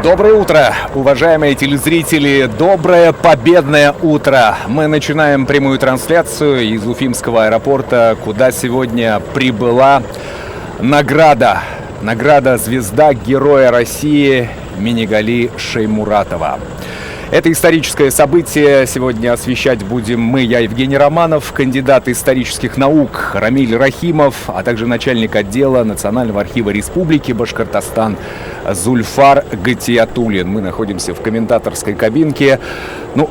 Доброе утро, уважаемые телезрители, доброе победное утро. Мы начинаем прямую трансляцию из Уфимского аэропорта, куда сегодня прибыла награда «Звезда Героя России» Минигали Шеймуратова. Это историческое событие сегодня освещать будем мы, я, Евгений Романов, кандидат исторических наук Рамиль Рахимов, а также начальник отдела Национального архива Республики Башкортостан Зульфар Гатиатуллин. Мы находимся в комментаторской кабинке.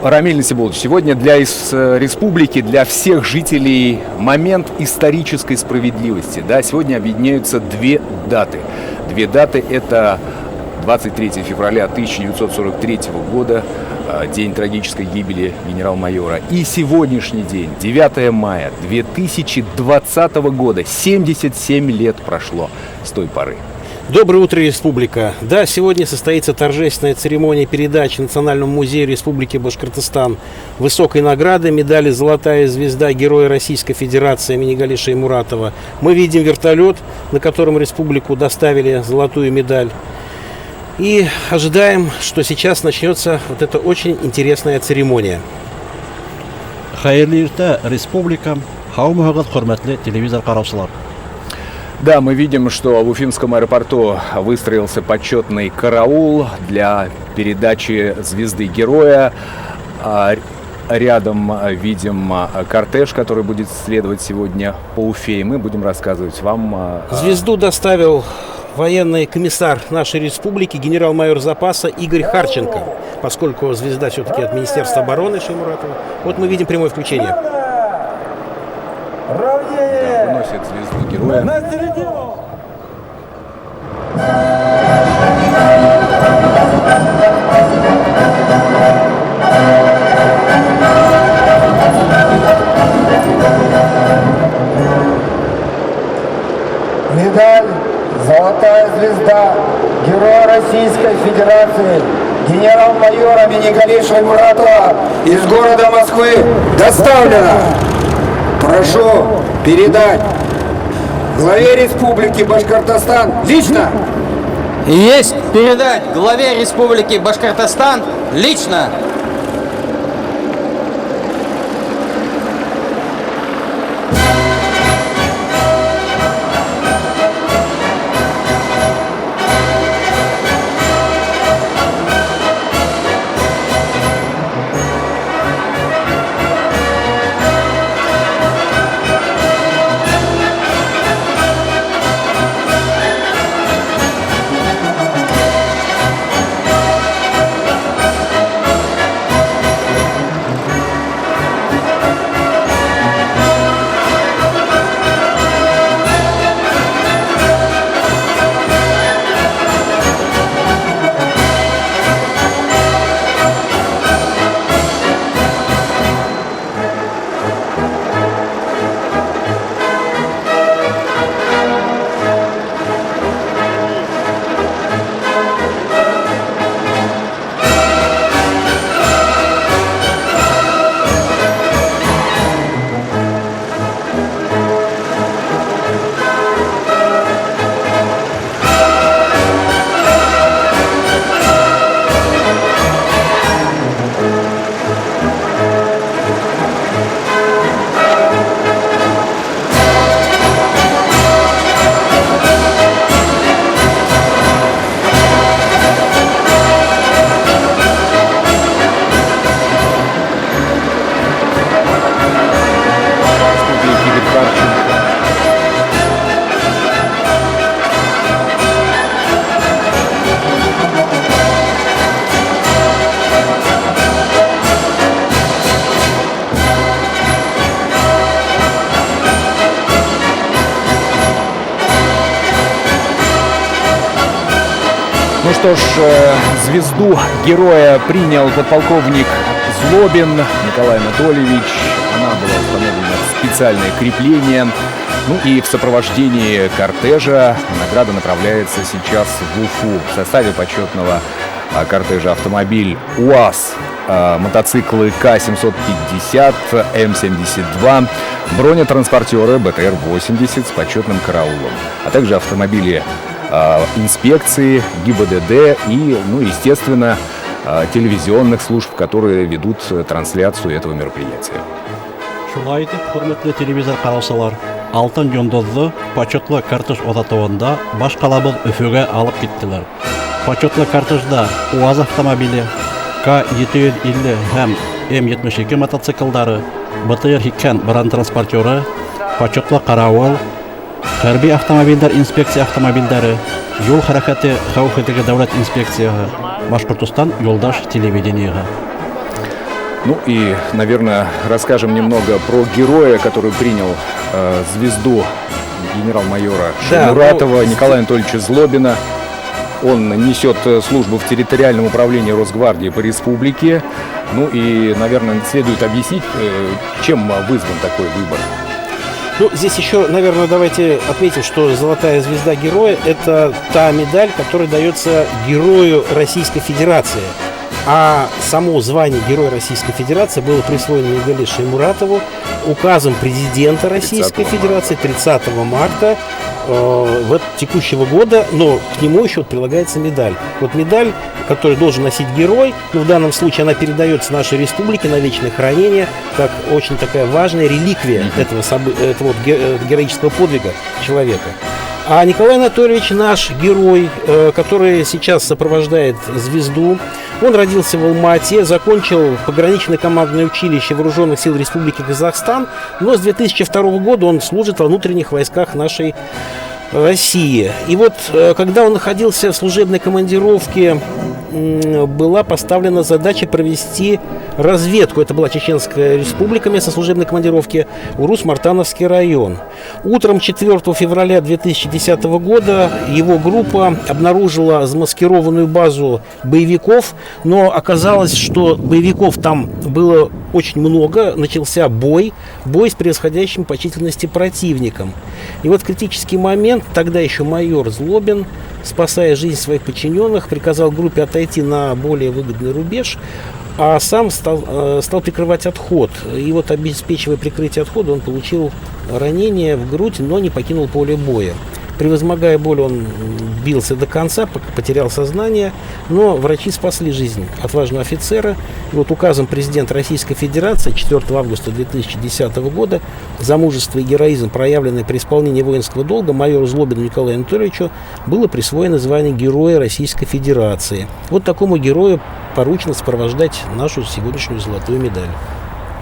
Рамиль Насибулович, сегодня для республики, для всех жителей момент исторической справедливости. Да, сегодня объединяются две даты. Две даты — это 23 февраля 1943 года, день трагической гибели генерал-майора, и сегодняшний день, 9 мая 2020 года, 77 лет прошло с той поры. Доброе утро, Республика. Да, сегодня состоится торжественная церемония передачи Национальному музею Республики Башкортостан высокой награды медали «Золотая звезда Героя Российской Федерации» Минигали Шеймуратова. Мы видим вертолет, на котором республику доставили золотую медаль. И ожидаем, что сейчас начнется вот эта очень интересная церемония. Хайырлы республика, хаумагат хурматлы телевизор караушылар. Да, мы видим, что в Уфимском аэропорту выстроился почетный караул для передачи звезды героя. Рядом видим кортеж, который будет следовать сегодня по Уфе, и мы будем рассказывать вам. Звезду доставил военный комиссар нашей республики, генерал-майор запаса Игорь Харченко, поскольку звезда все-таки от Министерства обороны Шеймуратова. Вот мы видим прямое включение. Да, выносит звезду героя. Медаль «Золотая звезда Героя Российской Федерации» генерал-майора Минигали Шеймуратова из города Москвы доставлена. Прошу передать главе Республики Башкортостан лично. Есть передать главе Республики Башкортостан лично. Ну что ж, звезду героя принял подполковник Злобин Николай Анатольевич. Она была установлена в специальное крепление. Ну и в сопровождении кортежа награда направляется сейчас в Уфу. В составе почетного кортежа автомобиль УАЗ, мотоциклы К-750, М-72, бронетранспортеры БТР-80 с почетным караулом, а также автомобили инспекции, ГИБДД и, ну, естественно, телевизионных служб, которые ведут трансляцию этого мероприятия. Шулай итеп, хөрмәтле телевизор караучылар, Алтын йондызлы почетлы кортеж озатуында баш калабыз Өфөгә алып киттеләр. Почетлы кортежда УАЗ автомобиле, К-750 һәм М-72 мотоциклдары, БТР-50 бронетранспортеры, почетлы каравыл, хәрби автомобильләр инспекция автомобильләре, юл хәрәкәте хәвефсезлеге дәүләт инспекциясы, Башкортстан юлдаш телевидениега. Ну и, наверное, расскажем немного про героя, который принял звезду генерал-майора Шаймуратова, Николая Анатольевича Злобина. Он несет службу в территориальном управлении Росгвардии по республике. Ну и, наверное, следует объяснить, чем вызван такой выбор. Ну, здесь еще, наверное, давайте отметим, что золотая звезда героя – это та медаль, которая дается герою Российской Федерации. А само звание Героя Российской Федерации было присвоено Мигале Шаймуратову указом президента Российской Федерации 30 марта текущего года, но к нему еще прилагается медаль. Вот медаль, которую должен носить герой, ну, в данном случае она передается нашей республике на вечное хранение, как очень такая важная реликвия этого героического подвига человека. А Николай Анатольевич наш герой, который сейчас сопровождает звезду. Он родился в Алма-Ате, закончил пограничное командное училище Вооруженных сил Республики Казахстан, но с 2002 года он служит во внутренних войсках нашей России. И вот, когда он находился в служебной командировке, была поставлена задача провести разведку. Это была Чеченская республика, место служебной командировки, Урус-Мартановский район. Утром 4 февраля 2010 года его группа обнаружила замаскированную базу боевиков, но оказалось, что боевиков там было очень много. Начался бой с превосходящим по численности противником. И вот в критический момент тогда еще майор Злобин, спасая жизнь своих подчиненных, приказал группе отойти на более выгодный рубеж, а сам стал прикрывать отход. И вот, обеспечивая прикрытие отхода, он получил ранение в грудь, но не покинул поле боя. Превозмогая боль, он бился до конца, потерял сознание, но врачи спасли жизнь отважного офицера. И вот указом президента Российской Федерации 4 августа 2010 года за мужество и героизм, проявленное при исполнении воинского долга, майору Злобину Николаю Анатольевичу было присвоено звание Героя Российской Федерации. Вот такому герою поручено сопровождать нашу сегодняшнюю золотую медаль.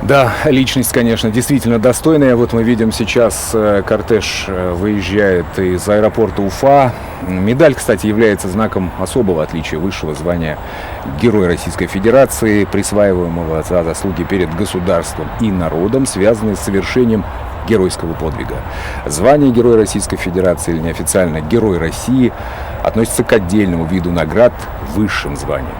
Да, личность, конечно, действительно достойная. Вот мы видим сейчас кортеж выезжает из аэропорта Уфа. Медаль, кстати, является знаком особого отличия высшего звания Героя Российской Федерации, присваиваемого за заслуги перед государством и народом, связанные с совершением геройского подвига. Звание Героя Российской Федерации, или неофициально Герой России, относится к отдельному виду наград, высшим званиям.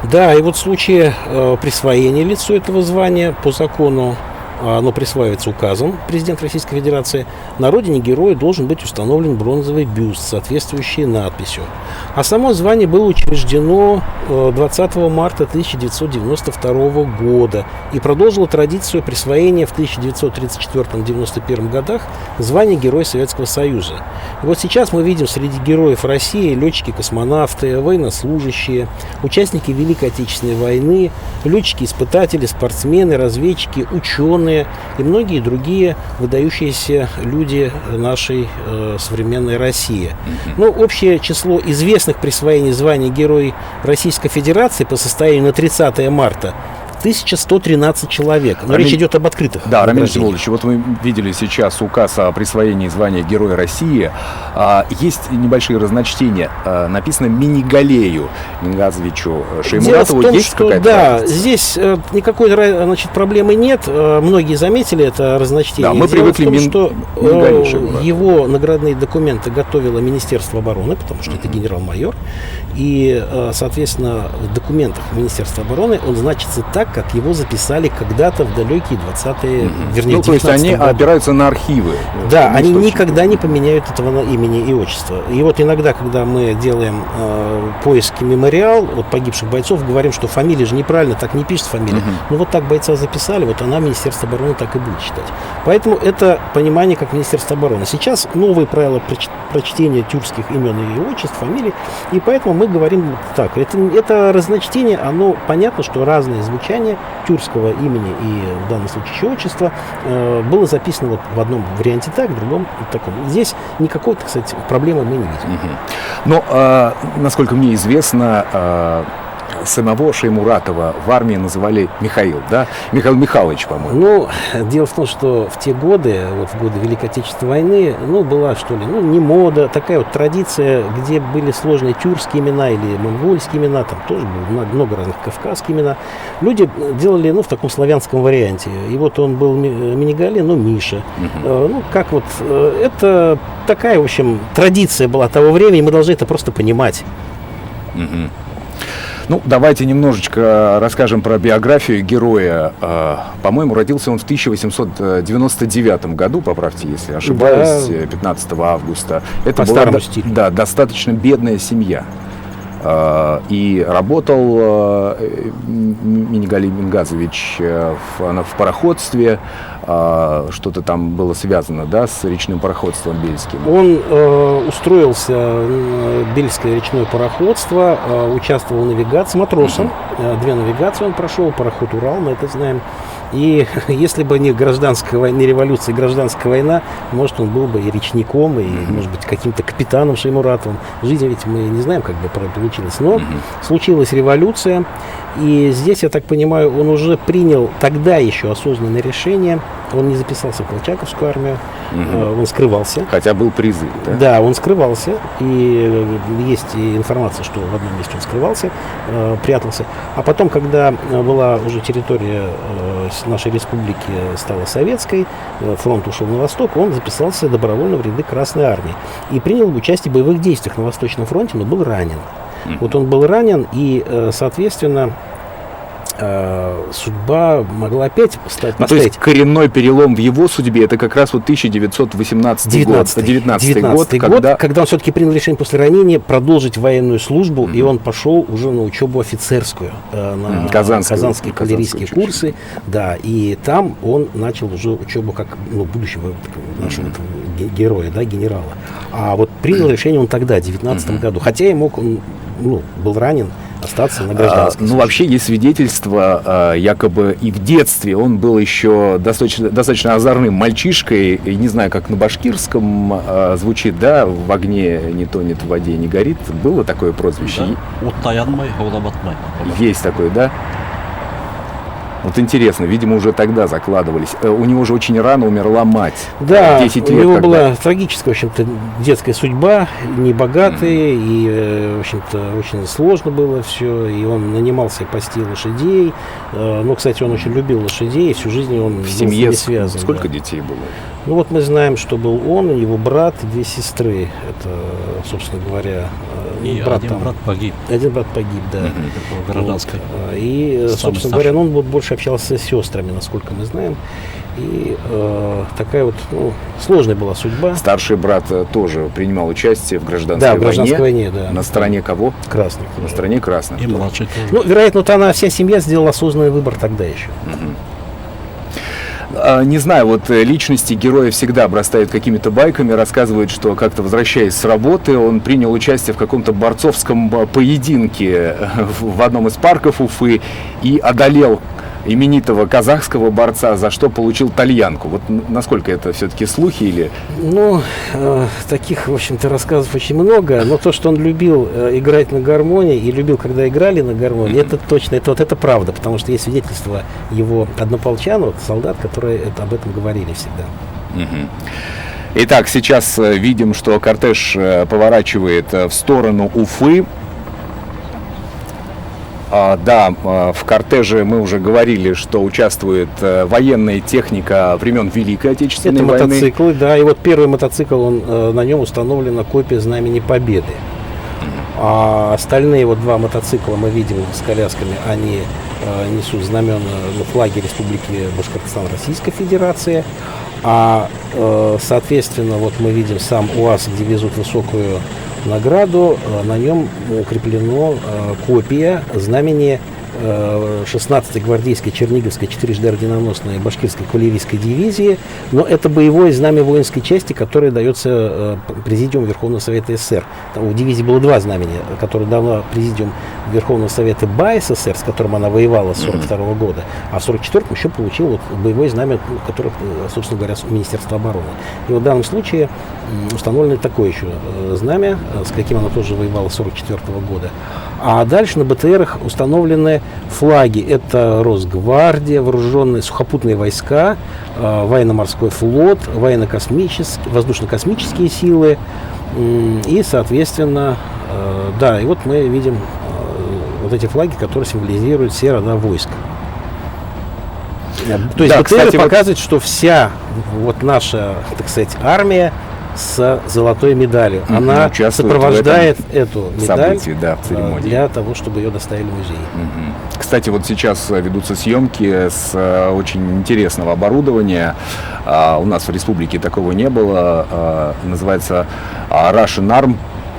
Да, и вот в случае присвоения лицу этого звания по закону, оно присваивается указом президента Российской Федерации, на родине героя должен быть установлен бронзовый бюст, соответствующий надписью. А само звание было учреждено 20 марта 1992 года и продолжило традицию присвоения в 1934-1991 годах звания Героя Советского Союза. И вот сейчас мы видим среди героев России летчики-космонавты, военнослужащие, участники Великой Отечественной войны, летчики-испытатели, спортсмены, разведчики, ученые и многие другие выдающиеся люди нашей современной России. Но общее число известных присвоений звания Герой Российской Федерации по состоянию на 30 марта 1113 человек. Но речь идет об открытых. Да, Рамиль Всеволодович, вот мы видели сейчас указ о присвоении звания Героя России. Есть небольшие разночтения. Написано Минигалею Мингазовичу Шаймуратову. Дело в том, есть какая-то разница? Здесь никакой проблемы нет. Многие заметили это разночтение. Да, мы привыкли что его наградные документы готовило Министерство обороны, потому что это генерал-майор. И, соответственно, в документах Министерства обороны он значится так, так, как его записали когда-то в далекие 20-е, вернее, Ну, то есть они году. опираются на архивы. Да, на они источники. никогда не поменяют этого имени и отчества. И вот иногда, когда мы делаем поиски мемориал от погибших бойцов, говорим, что фамилия же неправильно, так не пишется фамилия. Ну вот так бойца записали, вот она Министерство обороны так и будет считать. Поэтому это понимание как Министерство обороны. Сейчас новые правила прочтения тюркских имен и отчеств, фамилий, и поэтому мы говорим так. Это разночтение, оно понятно, что разное звучание тюркского имени и в данном случае еще отчества было записано вот в одном варианте так, в другом таком. Здесь никакой, так сказать, проблемы мы не видим. Но, насколько мне известно, самого Шаймуратова в армии называли Михаил, да? Михаил Михайлович, по-моему. Ну, дело в том, что в те годы, вот в годы Великой Отечественной войны, была, что ли, не мода, такая вот традиция, где были сложные тюркские имена или монгольские имена, там тоже было много разных кавказских имена. Люди делали, в таком славянском варианте. И вот он был Минигали, Миша. Это такая, в общем, традиция была того времени, мы должны это просто понимать. Ну, давайте немножечко расскажем про биографию героя. По-моему, родился он в 1899 году, поправьте, если ошибаюсь, 15 августа. Это По была старому стилю. достаточно бедная семья. И работал Минигали Мингазович в пароходстве. Что-то там было связано, да, с речным пароходством бельским. Он устроился в Бельское речное пароходство, участвовал в навигации матросом. 2 навигации он прошел, пароход «Урал», мы это знаем. И если бы не гражданская война, не революция, гражданская война, может, он был бы и речником, и, может быть, каким-то капитаном Шаймуратовым. В жизни ведь мы не знаем, как бы получилось. Но случилась революция, и здесь, я так понимаю, он уже принял тогда еще осознанное решение. Он не записался в Колчаковскую армию, он скрывался. Хотя был призыв, да? Да, он скрывался, и есть и информация, что в одном месте он скрывался, прятался. А потом, когда была уже территория нашей республики стала советской, фронт ушел на восток, он записался добровольно в ряды Красной армии и принял участие в боевых действиях на Восточном фронте, но был ранен. Вот он был ранен, и, соответственно, судьба могла опять поставить. То есть коренной перелом в его судьбе это как раз вот 1918 19 год, когда он все-таки принял решение после ранения продолжить военную службу, и он пошел уже на учебу офицерскую, на казанские кавалерийские курсы, да, и там он начал уже учебу как будущего нашего героя, да, генерала. А вот принял решение он тогда, в 19 году, хотя и мог, он был ранен, остаться на гражданской. Вообще есть свидетельство, якобы и в детстве он был еще достаточно озорным мальчишкой, и не знаю, как на башкирском звучит, да, в огне не тонет, в воде не горит. Было такое прозвище? Есть такое, да? Вот интересно, видимо, уже тогда закладывались. У него же очень рано умерла мать. Да, 10 лет, у него когда... была трагическая, в общем-то, детская судьба, небогатый, и, в общем-то, очень сложно было все, и он нанимался пасти лошадей. Но, кстати, он очень любил лошадей, и всю жизнь он в был семье с ними связан. сколько да. детей было? Ну вот мы знаем, что был он, его брат, 2 сестры. Это, собственно говоря, брат погиб. Один брат погиб, да. Гражданской. Вот. И, собственно говоря, он больше общался с сестрами, насколько мы знаем. И такая вот сложная была судьба. Старший брат тоже принимал участие в гражданской да, войне. в гражданской войне, да. На стороне кого? Красных. На стороне красных. И младший тоже. Вероятно, вся семья сделала осознанный выбор тогда еще. Не знаю, вот личности героя всегда обрастают какими-то байками, рассказывают, что как-то возвращаясь с работы, он принял участие в каком-то борцовском поединке в одном из парков Уфы и одолел именитого казахского борца, за что получил тальянку. Вот насколько это все-таки слухи или... Таких, в общем-то, рассказов очень много, но то, что он любил играть на гармонии и любил, когда играли на гармонии, это точно, это правда, потому что есть свидетельства его однополчан, солдат, которые об этом говорили всегда. Итак, сейчас видим, что кортеж поворачивает в сторону Уфы. Да, в кортеже мы уже говорили, что участвует военная техника времен Великой Отечественной войны. Это мотоциклы, да, и вот первый мотоцикл, на нем установлена копия Знамени Победы. А остальные вот два мотоцикла мы видим с колясками, они несут знамена, флаги Республики Башкортостан Российской Федерации. Соответственно, вот мы видим сам УАЗ, где везут высокую награду, на нем укреплено копия знамени 16-й гвардейской Черниговской 4 орденоносной башкирской кавалерийской дивизии, но это боевое знамя воинской части, которое дается Президиуму Верховного Совета СССр. Там у дивизии было два знамени, которые давно Президиум Верховного Совета БАССР, с которым она воевала с 1942 года, а в 1944 еще получил вот боевое знамя, которое, собственно говоря, Министерство обороны. И вот в данном случае установлено такое еще знамя, с каким она тоже воевала с 1944 года. А дальше на БТРах установлены флаги. Это Росгвардия, вооруженные сухопутные войска, военно-морской флот, военно-космические, воздушно-космические силы. И, соответственно, да, и вот мы видим вот эти флаги, которые символизируют все рода войск. То есть Да, БТРы кстати, показывают, что вся вот наша, так сказать, армия с золотой медалью. Она участвует сопровождает эту медаль событии, да, в церемонии. для того, чтобы ее доставили в музей. Кстати, вот сейчас ведутся съемки с очень интересного оборудования. У нас в республике такого не было. Называется Russian Arm.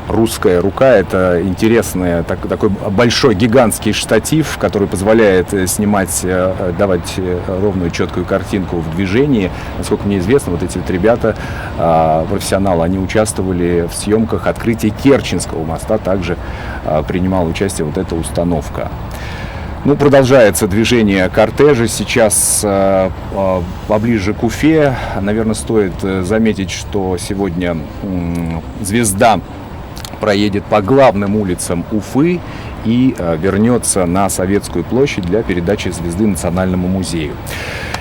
Русская рука. Это интересный такой большой гигантский штатив, который позволяет снимать, давать ровную четкую картинку в движении. Насколько мне известно, вот эти вот ребята, профессионалы, они участвовали в съемках открытия Керченского моста. Также принимала участие вот эта установка. Ну, продолжается движение кортежа. Сейчас поближе к Уфе. Наверное, стоит заметить, что сегодня звезда проедет по главным улицам Уфы и вернется на Советскую площадь для передачи звезды Национальному музею.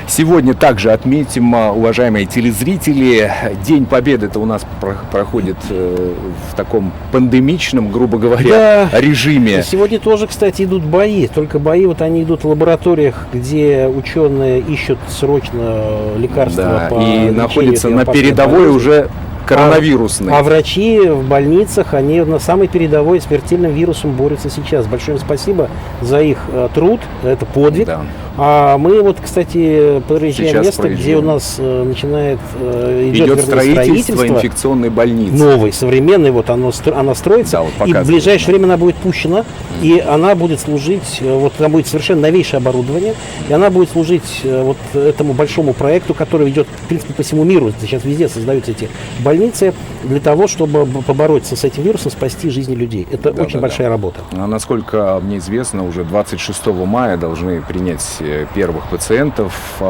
Сегодня также отметим, уважаемые телезрители, День Победы. Это у нас проходит в таком пандемичном, грубо говоря, режиме. Сегодня тоже, кстати, идут бои. Только бои вот они идут в лабораториях, где ученые ищут срочно лекарства по и находятся на опасной передовой болезни. уже коронавирусный. А врачи в больницах, они на самой передовой смертельным вирусом борются сейчас. Большое им спасибо за их труд, это подвиг. Да. А мы вот, кстати, проезжаем Сейчас место, где у нас идет строительство инфекционной больницы. Новой, современной, вот она строится, Да, вот и в ближайшее время она будет пущена, и она будет служить, вот там будет совершенно новейшее оборудование, и она будет служить вот этому большому проекту, который идет, в принципе, по всему миру. Сейчас везде создаются эти больницы для того, чтобы побороться с этим вирусом, спасти жизни людей. Это очень большая работа. А насколько мне известно, уже 26 мая должны принять первых пациентов.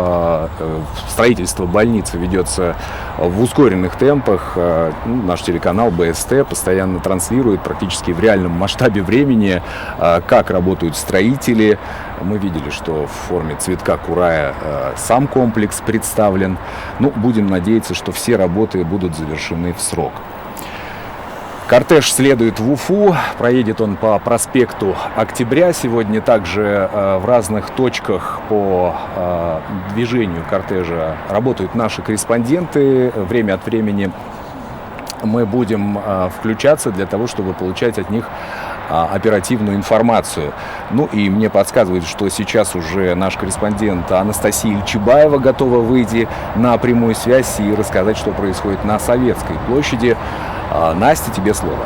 Строительство больницы ведется в ускоренных темпах. Наш телеканал БСТ постоянно транслирует практически в реальном масштабе времени, как работают строители. Мы видели, что в форме цветка курая сам комплекс представлен. Ну, будем надеяться, что все работы будут завершены в срок. Кортеж следует в Уфу, проедет он по проспекту Октября. Сегодня также в разных точках по движению кортежа работают наши корреспонденты. Время от времени мы будем включаться для того, чтобы получать от них оперативную информацию. Ну и мне подсказывают, что сейчас уже наш корреспондент Анастасия Ильчебаева готова выйти на прямую связь и рассказать, что происходит на Советской площади. Настя, тебе слово.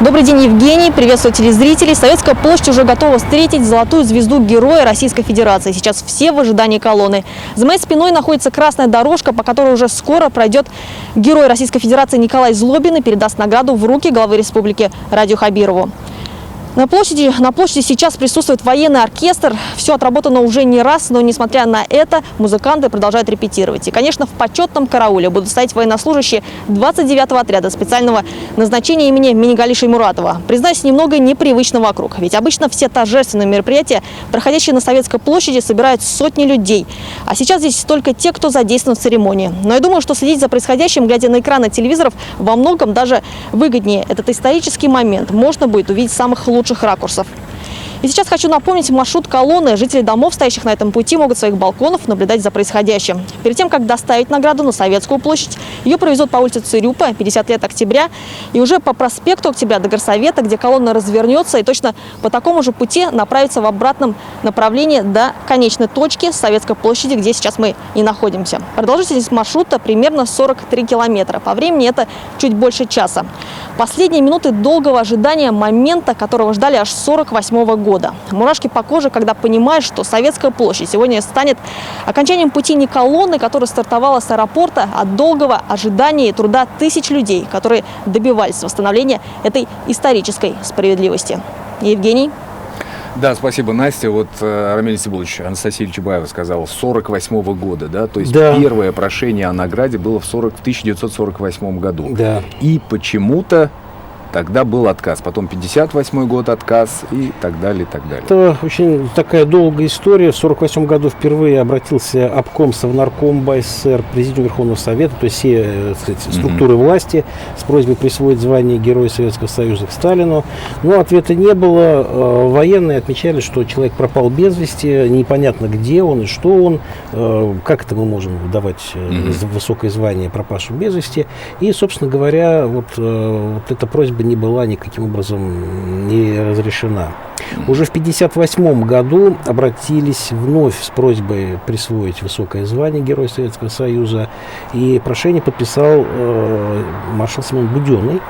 Добрый день, Евгений. Приветствую телезрителей. Советская площадь уже готова встретить золотую звезду Героя Российской Федерации. Сейчас все в ожидании колонны. За моей спиной находится красная дорожка, по которой уже скоро пройдет Герой Российской Федерации Николай Злобин и передаст награду в руки главы республики Радию Хабирову. На площади сейчас присутствует военный оркестр. Все отработано уже не раз, но несмотря на это, музыканты продолжают репетировать. И, конечно, в почетном карауле будут стоять военнослужащие 29-го отряда специального назначения имени Минигалиши Шаймуратова. Признаюсь, немного непривычно вокруг. Ведь обычно все торжественные мероприятия, проходящие на Советской площади, собирают сотни людей. А сейчас здесь только те, кто задействован в церемонии. Но я думаю, что следить за происходящим, глядя на экраны телевизоров, во многом даже выгоднее. Этот исторический момент можно будет увидеть самых лучших ракурсов. И сейчас хочу напомнить маршрут колонны. Жители домов, стоящих на этом пути, могут с своих балконов наблюдать за происходящим. Перед тем, как доставить награду на Советскую площадь, ее провезут по улице Цирюпа, 50 лет Октября, и уже по проспекту Октября до Горсовета, где колонна развернется и точно по такому же пути направится в обратном направлении до конечной точки Советской площади, где сейчас мы и находимся. Продолжительность маршрута примерно 43 километра. По времени это чуть больше часа. Последние минуты долгого ожидания момента, которого ждали аж с 1948 года. Мурашки по коже, когда понимаешь, что Советская площадь сегодня станет окончанием пути не колонны, которая стартовала с аэропорта, а долгого ожидания и труда тысяч людей, которые добивались восстановления этой исторической справедливости. Евгений. Да, спасибо, Настя. Вот Рамиль Сибулович, Анастасия Чубаева сказала, с 1948 года, да? То есть Да. первое прошение о награде было в 1948 году. Да. И почему-то тогда был отказ. Потом 58 год отказ и так далее, и так далее. Это очень такая долгая история. В 1948 году впервые обратился обком Совнарком СССР, Президиум Верховного Совета, то есть все, так сказать, структуры власти с просьбой присвоить звание Героя Советского Союза к Сталину. Но ответа не было. Военные отмечали, что человек пропал без вести, непонятно где он и что он. Как это мы можем давать высокое звание пропавшим без вести. И, собственно говоря, вот эта просьба не была никаким образом не разрешена. Уже в 1958 году обратились вновь с просьбой присвоить высокое звание Героя Советского Союза, и прошение подписал маршал Семен Буденный,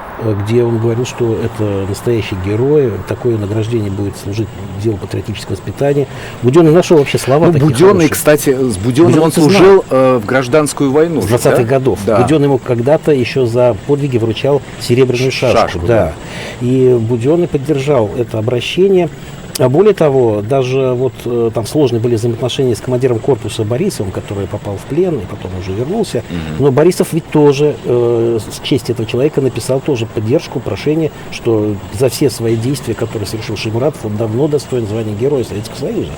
где он говорил, что это настоящий герой, такое награждение будет служить делу патриотического воспитания. Буденный нашел вообще слова такие Буденный, хорошие. кстати, с Буденным Буденный он ты служил в гражданскую войну. С 20-х годов. Да. Буденный ему когда-то еще за подвиги вручал серебряную шашку. да. И Буденный поддержал это обращение. А более того, даже вот там сложные были взаимоотношения с командиром корпуса Борисовым, который попал в плен и потом уже вернулся. Но Борисов ведь тоже с чести этого человека написал тоже поддержку, прошение, что за все свои действия, которые совершил Шеймуратов, он давно достоин звания Героя Советского Союза.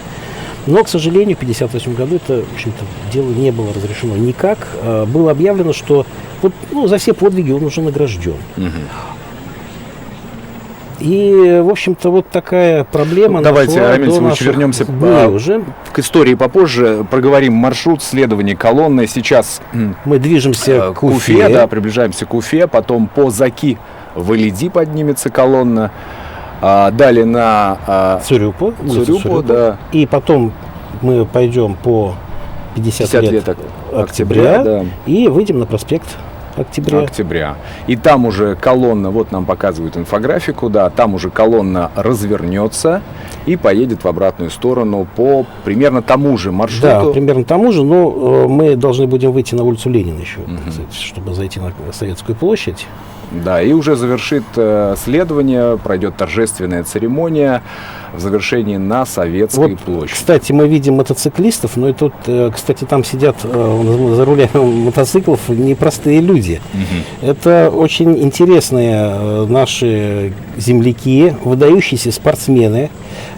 Но, к сожалению, в 1958 году это, в общем-то, дело не было разрешено никак. Было объявлено, что вот, за все подвиги он уже награжден. И, в общем-то, вот такая проблема. Давайте, нашла Рамиль до Симонович, наших вернемся дней уже. к истории попозже. Проговорим маршрут следования колонны. Сейчас Мы движемся к Уфе, да, приближаемся к Уфе. Потом по Заки в Илиди поднимется колонна. Далее на Цурюпу, улицу Цурюпу, да. И потом мы пойдем по 50 лет октября да. и выйдем на проспект Октября. И там уже колонна, вот нам показывают инфографику, да, там уже колонна развернется и поедет в обратную сторону по примерно тому же маршруту. Да, примерно тому же, но мы должны будем выйти на улицу Ленина еще, так сказать, чтобы зайти на Советскую площадь. Да, и уже завершит следование, пройдет торжественная церемония в завершении на Советской площади. Кстати, мы видим мотоциклистов, но и тут, кстати, там сидят за рулями мотоциклов непростые люди. Это очень интересные наши земляки, выдающиеся спортсмены.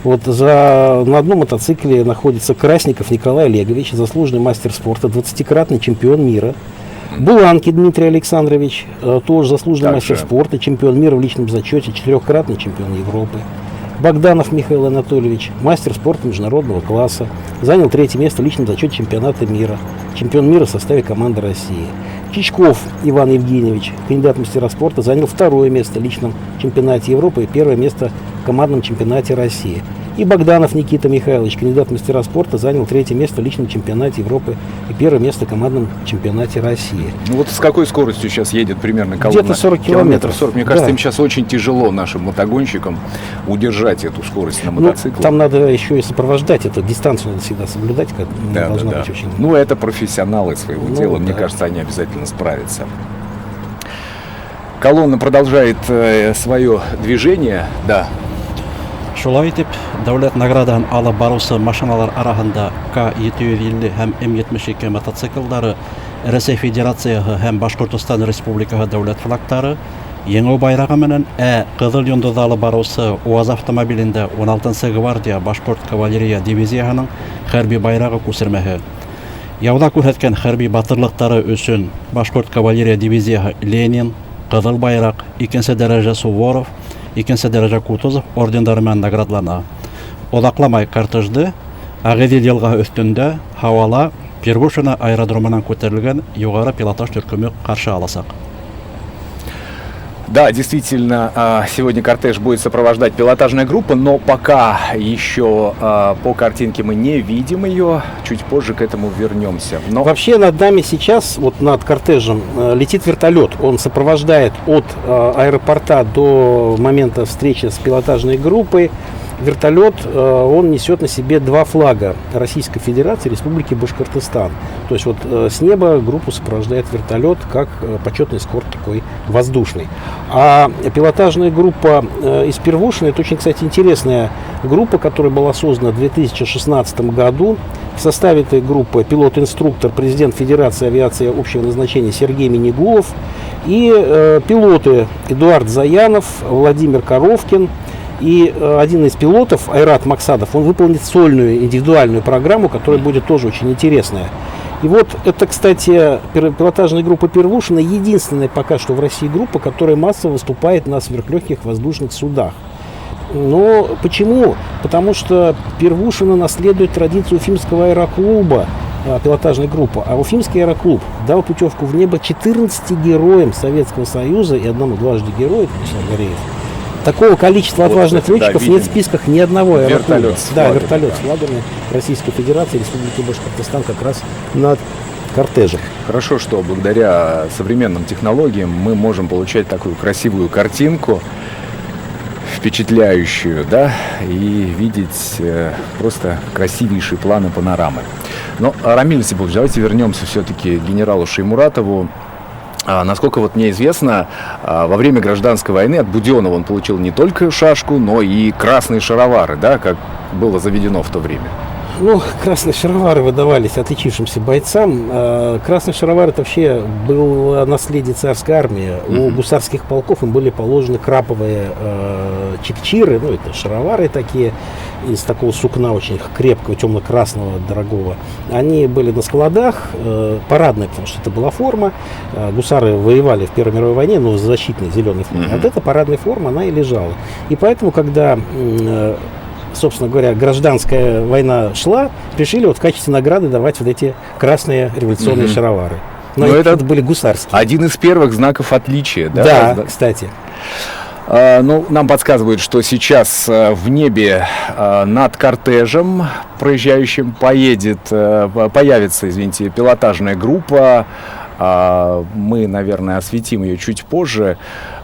Вот на одном мотоцикле находится Красников Николай Олегович, заслуженный мастер спорта, 20-кратный чемпион мира. Буланки Дмитрий Александрович, тоже заслуженный мастер спорта, чемпион мира в личном зачете, 4-кратный чемпион Европы. Богданов Михаил Анатольевич, мастер спорта международного класса, занял 3-е место в личном зачете чемпионата мира, чемпион мира в составе команды России. Чичков Иван Евгеньевич, кандидат в мастера спорта, занял 2-е место в личном чемпионате Европы и 1-е место в командном чемпионате России. И Богданов Никита Михайлович, кандидат в мастера спорта, занял 3-е место в личном чемпионате Европы и 1-е место в командном чемпионате России. Ну вот с какой скоростью сейчас едет примерно колонна? Где-то 40 километров. 40. Мне кажется, Да. им сейчас очень тяжело, нашим мотогонщикам, удержать эту скорость на мотоцикле. Там надо еще и сопровождать эту дистанцию, надо всегда соблюдать, Да, должна да, быть да. очень... Ну, это профессионалы своего дела. Мне да. кажется, они обязательно справятся. Колонна продолжает свое движение. Да. Шулай итеп, дәүләт наградаһын алып барусы машиналар араһында К-750 һәм М-72 мотоциклдары, Рәсәй Федерацияһы һәм Башкортстан Республикаһы дәүләт флагтары, еңү байрагы менән Кызыл йондоз алып барусы УАЗ автомобилендә 16-нчы гвардия Башкорт кавалерия дивизияһының хәрби байрагы күсермәһе. Яуда күрһәткән хәрби батырлыктары өчен Башкорт кавалерия дивизияһы Ленин, Кызыл байрак, 2-нче дәрәҗә Суворов, 2-нче дәрәҗә Кутузов ордендары менән наградлана. оҙаҡламай кортежды Ағиҙел йылғаһы өҫтөндә һауала Первушина аэродромынан күтәрелгән юғары пилотаж төркөмө ҡаршы аласаҡ. Да, действительно, сегодня кортеж будет сопровождать пилотажная группа, но пока еще по картинке мы не видим ее. Чуть позже к этому вернемся. Но... Вообще над нами сейчас, вот над кортежем, летит вертолет. Он сопровождает от аэропорта до момента встречи с пилотажной группой. Вертолет, он несет на себе два флага Российской Федерации и Республики Башкортостан. То есть вот с неба группу сопровождает вертолет, как почетный эскорт такой воздушный. А пилотажная группа из Первушина, это очень, кстати, интересная группа, которая была создана в 2016 году. В составе этой группы пилот-инструктор, президент Федерации авиации общего назначения Сергей Минигулов и пилоты Эдуард Заянов, Владимир Коровкин. И один из пилотов, Айрат Максадов, он выполнит сольную индивидуальную программу, которая будет тоже очень интересная. И вот это, кстати, пилотажная группа Первушина единственная пока что в России группа, которая массово выступает на сверхлегких воздушных судах. Но почему? Потому что Первушина наследует традицию Уфимского аэроклуба, пилотажная группа. А Уфимский аэроклуб дал путевку в небо 14 героям Советского Союза и одному дважды герою, Гореев. Такого количества отважных летчиков нет в списках ни одного аэроклуба. Вертолет с флагами Российской Федерации и Республики Башкортостан как раз над кортежем. Хорошо, что благодаря современным технологиям мы можем получать такую красивую картинку, впечатляющую, да, и видеть просто красивейшие планы панорамы. Но, Рамиль Насибович, давайте вернемся все-таки к генералу Шаймуратову. Насколько вот мне известно, во время гражданской войны от Буденова он получил не только шашку, но и красные шаровары, да, как было заведено в то время. Ну, красные шаровары выдавались отличившимся бойцам. Красный шаровар — это вообще было наследие царской армии. У гусарских полков им были положены краповые чекчиры, ну, это шаровары такие, из такого сукна очень крепкого, темно-красного, дорогого. Они были на складах, парадные, потому что это была форма. Гусары воевали в Первой мировой войне, но в защитной зеленой форме. Вот эта парадная форма, она и лежала. И поэтому, когда... собственно говоря, гражданская война шла, решили вот в качестве награды давать вот эти красные революционные шаровары. Но это были гусарские. Один из первых знаков отличия, да? Да, кстати. Ну, нам подсказывают, что сейчас в небе над кортежем проезжающим появится, извините, пилотажная группа. Мы, наверное, осветим ее чуть позже.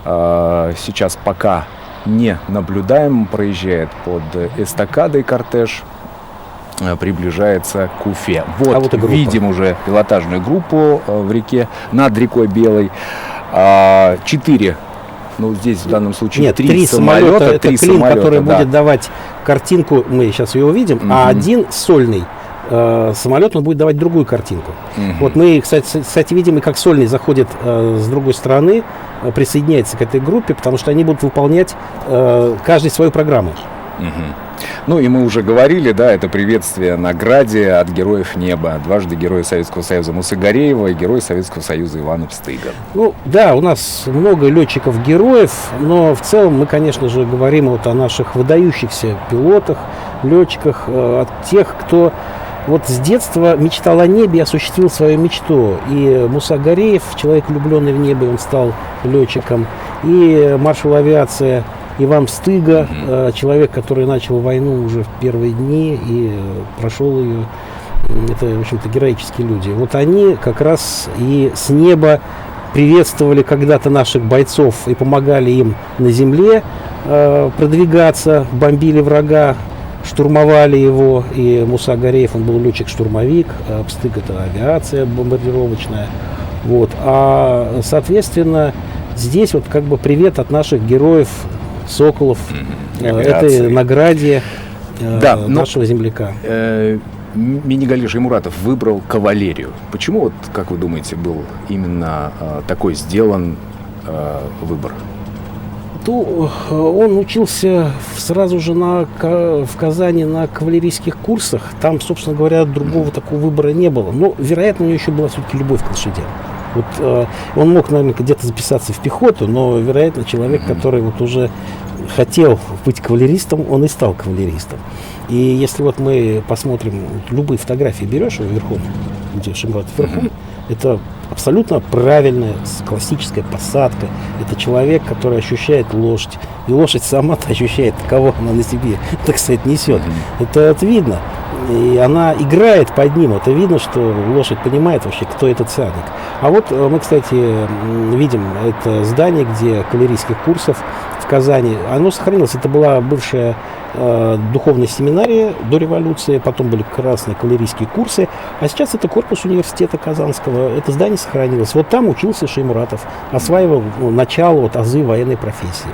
Сейчас пока не наблюдаем, проезжает под эстакадой кортеж, приближается к Уфе. Вот видим уже пилотажную группу в реке, над рекой Белой. 4, ну здесь в данном случае нет, 3 самолета. Это клин, который будет давать картинку, мы сейчас ее увидим, а один сольный самолет, он будет давать другую картинку. Вот мы, кстати, видим, и как сольный заходит с другой стороны, присоединяется к этой группе, потому что они будут выполнять каждый свою программу. Ну и мы уже говорили, да, это приветствие награде от Героев Неба, дважды Героя Советского Союза Мусы Гореева и Героя Советского Союза Ивана Пстыга. Ну да, у нас много летчиков-героев, но в целом мы, конечно же, говорим вот о наших выдающихся пилотах, летчиках, о тех, кто вот с детства мечтал о небе и осуществил свою мечту. И Муса Гореев, человек, влюбленный в небо, он стал летчиком. И маршал авиации Иван Пстыга, человек, который начал войну уже в первые дни и прошел ее. Это, в общем-то, героические люди. Вот они как раз и с неба приветствовали когда-то наших бойцов и помогали им на земле продвигаться, бомбили врага, штурмовали его. И Муса Гореев, он был летчик-штурмовик, а Пстыг — это авиация бомбардировочная. Вот. А, соответственно, здесь вот как бы привет от наших героев, соколов, этой награде нашего земляка. Минигали Шаймуратов выбрал кавалерию. Почему, вот, как вы думаете, был именно такой сделан выбор? Он учился сразу же в Казани на кавалерийских курсах. Там, собственно говоря, другого такого выбора не было. Но, вероятно, у него еще была все-таки любовь к лошадям. Вот он мог, наверное, где-то записаться в пехоту, но, вероятно, человек, который вот уже хотел быть кавалеристом, он и стал кавалеристом. И если вот мы посмотрим, любые фотографии берешь его верхом, где Шеймуратов верхом, это абсолютно правильная классическая посадка. Это человек, который ощущает лошадь. И лошадь сама-то ощущает, кого она на себе, так сказать, несет. Это видно. И она играет под ним. Это видно, что лошадь понимает вообще, кто этот всадник. А вот мы, кстати, видим это здание, где кавалерийских курсов в Казани. Оно сохранилось. Это была бывшая духовная семинария до революции, потом были красные кавалерийские курсы, а сейчас это корпус университета Казанского. Это здание сохранилось. Вот там учился Шеймуратов, осваивал начало, вот, азы военной профессии.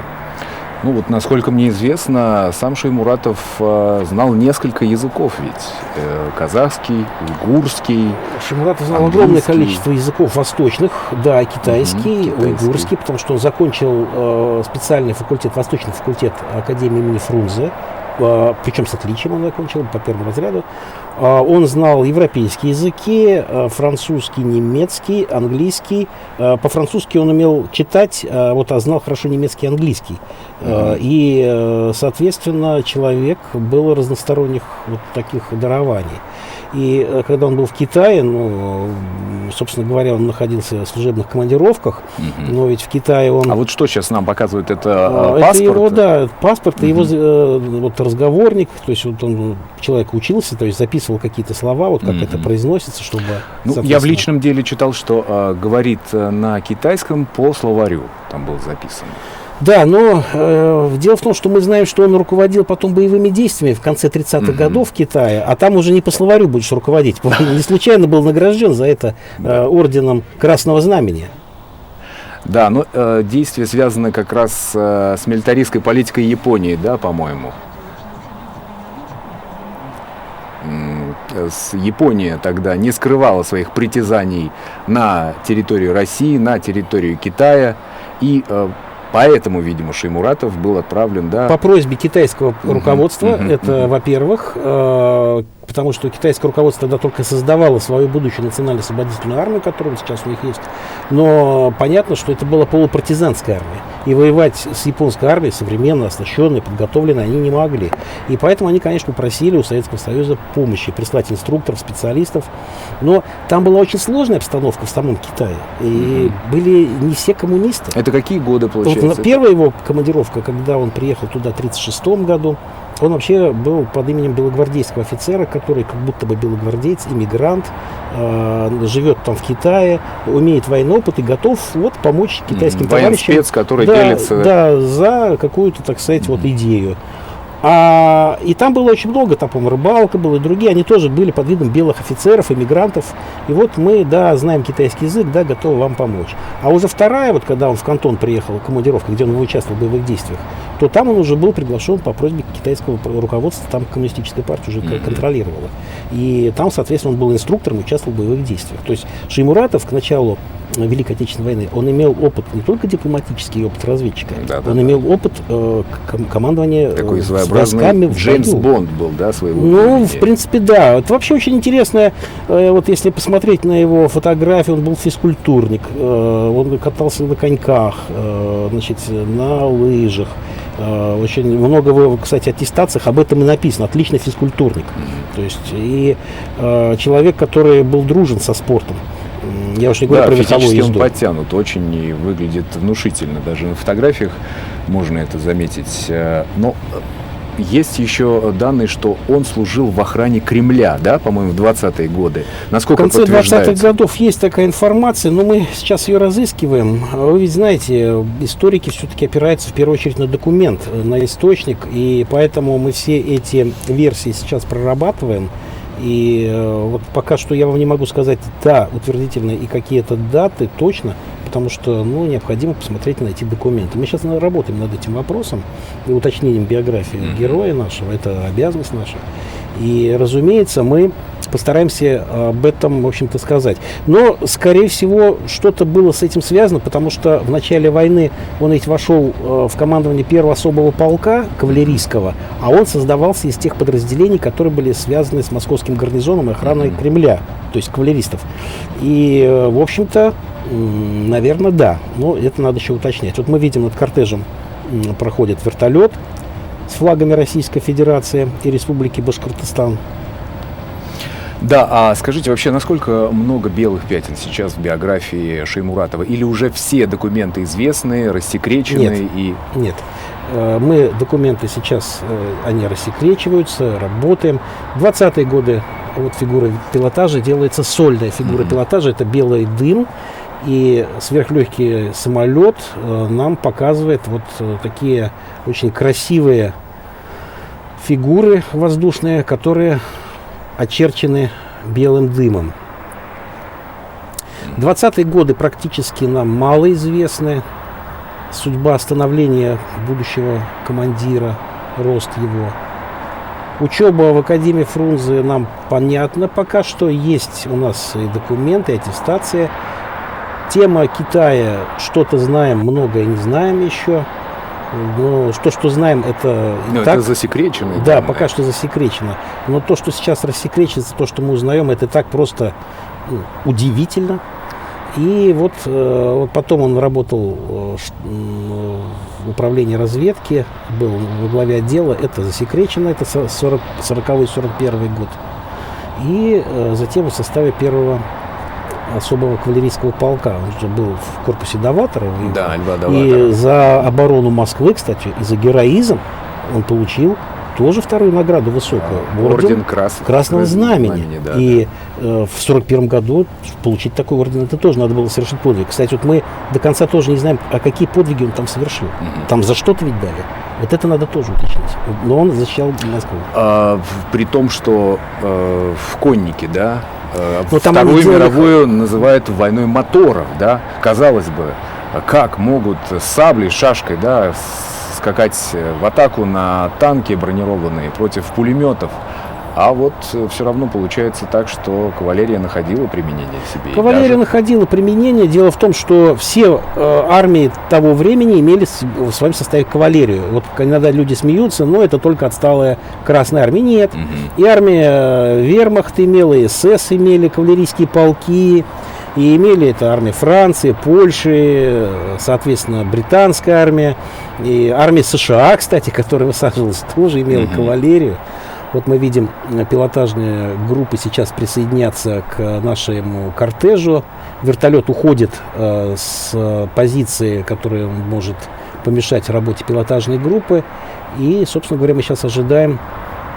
Ну вот, насколько мне известно, сам Шеймуратов знал несколько языков ведь. Казахский, уйгурский, Шеймуратов знал огромное количество языков восточных, да, китайский, уйгурский, потому что он закончил специальный факультет, восточный факультет Академии имени Фрунзе, причем с отличием он закончил по первому разряду. Он знал европейские языки, французский, немецкий, английский. По-французски он умел читать, вот, а знал хорошо немецкий и английский. И, соответственно, человек был разносторонних вот таких дарований. И когда он был в Китае, ну, собственно говоря, он находился в служебных командировках, но ведь в Китае он... А вот что сейчас нам показывает, это паспорт? Это его, да, паспорт, и его вот разговорник, то есть вот он, человек учился, то есть записывал какие-то слова, вот как это произносится, чтобы... Ну, я в личном деле читал, что говорит на китайском по словарю, там было записано. Да, но дело в том, что мы знаем, что он руководил потом боевыми действиями в конце 30-х годов в Китае, а там уже не по словарю будешь руководить. Не случайно был награжден за это орденом Красного Знамени. Да, но действия связаны как раз с милитаристской политикой Японии, да, по-моему. Япония тогда не скрывала своих притязаний на территорию России, на территорию Китая, и поэтому, видимо, Шеймуратов был отправлен, да... По просьбе китайского руководства, это, во-первых, потому что китайское руководство тогда только создавало свою будущую национально-освободительную армию, которая сейчас у них есть. Но понятно, что это была полупартизанская армия. И воевать с японской армией, современно, оснащенной, подготовленной, они не могли. И поэтому они, конечно, просили у Советского Союза помощи, прислать инструкторов, специалистов. Но там была очень сложная обстановка в самом Китае. И были не все коммунисты. Это какие годы, получается? Вот первая его командировка, когда он приехал туда в 1936 году, он вообще был под именем белогвардейского офицера, который как будто бы белогвардеец, иммигрант, живет там в Китае, умеет военный опыт и готов вот помочь китайским товарищам. Военспец, который делится... Да, за какую-то, так сказать, вот идею. И там было очень много, там, по-моему, рыбалка была и другие, они тоже были под видом белых офицеров, иммигрантов. И вот мы, да, знаем китайский язык, да, готовы вам помочь. А уже вторая, вот когда он в Кантон приехал, командировка, где он участвовал в боевых действиях, то там он уже был приглашен по просьбе китайского руководства, там коммунистическая партия уже контролировала. И там, соответственно, он был инструктором, участвовал в боевых действиях. То есть Шеймуратов к началу Великой Отечественной войны, он имел опыт, не только дипломатический опыт разведчика, он имел опыт командования такой войсками в Джеймс бою. Бонд был, да, своего Ну, времени. в принципе, да. Это вообще очень интересно. Вот если посмотреть на его фотографии, он был физкультурник, он катался на коньках, значит, на лыжах. Очень много в его, кстати, аттестациях об этом и написано. Отличный физкультурник. То есть и человек, который был дружен со спортом. Я уж не говорю про верховую физически езду. он подтянут, очень и выглядит внушительно. Даже на фотографиях можно это заметить. Но есть еще данные, что он служил в охране Кремля, да, по-моему, в 20-е годы. Насколько В конце подтверждается? 20-х годов есть такая информация, но мы сейчас ее разыскиваем. Вы ведь знаете, историки все-таки опираются в первую очередь на документ, на источник, и поэтому мы все эти версии сейчас прорабатываем. И вот пока что я вам не могу сказать, да, утвердительно и какие-то даты точно, потому что, ну, необходимо посмотреть, найти документы. Мы сейчас работаем над этим вопросом и уточнением биографии героя нашего, это обязанность наша. И, разумеется, мы постараемся об этом, в общем-то, сказать. Но, скорее всего, что-то было с этим связано, потому что в начале войны он ведь вошел в командование первого особого полка кавалерийского, а он создавался из тех подразделений, которые были связаны с московским гарнизоном и охраной Кремля, то есть кавалеристов. И, в общем-то, Наверное, да, но это надо еще уточнять. Вот мы видим, над кортежем проходит вертолет с флагами Российской Федерации и Республики Башкортостан. Да, а скажите вообще, насколько много белых пятен сейчас в биографии Шеймуратова? Или уже все документы известны, рассекречены? Нет. Мы документы сейчас, они рассекречиваются, работаем. В 20-е годы вот фигура пилотажа делается сольная фигура пилотажа, это белый дым. И сверхлегкий самолет нам показывает вот такие очень красивые фигуры воздушные, которые очерчены белым дымом. 20-е годы практически нам мало известны. Судьба становления будущего командира, рост его. Учеба в Академии Фрунзе нам понятна пока что. Есть у нас и документы, и аттестация. Тема Китая, что-то знаем, многое не знаем еще. Но то, что знаем, это и так. Это засекречено. Да, данные. пока что засекречено. Но то, что сейчас рассекречится, то, что мы узнаем, это так просто удивительно. И вот потом он работал в управлении разведки, был во главе отдела. Это засекречено, это 40-41 год. И затем в составе первого особого кавалерийского полка. Он же был в корпусе Доваторова. Да, Льва Доваторова. И за оборону Москвы, кстати, и за героизм он получил тоже вторую награду высокую. Орден Красного Знамени. Да, и в 41 году получить такой орден, это тоже надо было совершить подвиг. Кстати, вот мы до конца тоже не знаем, а какие подвиги он там совершил. Там за что-то ведь дали. Вот это надо тоже уточнить. Но он защищал Москву. При том, что в коннике, да, Но там Вторую они делали- мировую называют войной моторов, да. Казалось бы, как могут с саблей, шашкой, да, скакать в атаку на танки бронированные против пулеметов. А вот все равно получается так, что кавалерия находила применение себе. Кавалерия находила применение. Дело в том, что все армии того времени имели в своем составе кавалерию. Вот иногда люди смеются, но это только отсталая Красная Армия. Нет. И армия Вермахт имела, и СС имели кавалерийские полки. И имели это армия Франции, Польши, соответственно, британская армия. И армия США, кстати, которая высаживалась, тоже имела кавалерию. Вот мы видим, пилотажные группы сейчас присоединятся к нашему кортежу. Вертолет уходит с позиции, которая может помешать работе пилотажной группы. И, собственно говоря, мы сейчас ожидаем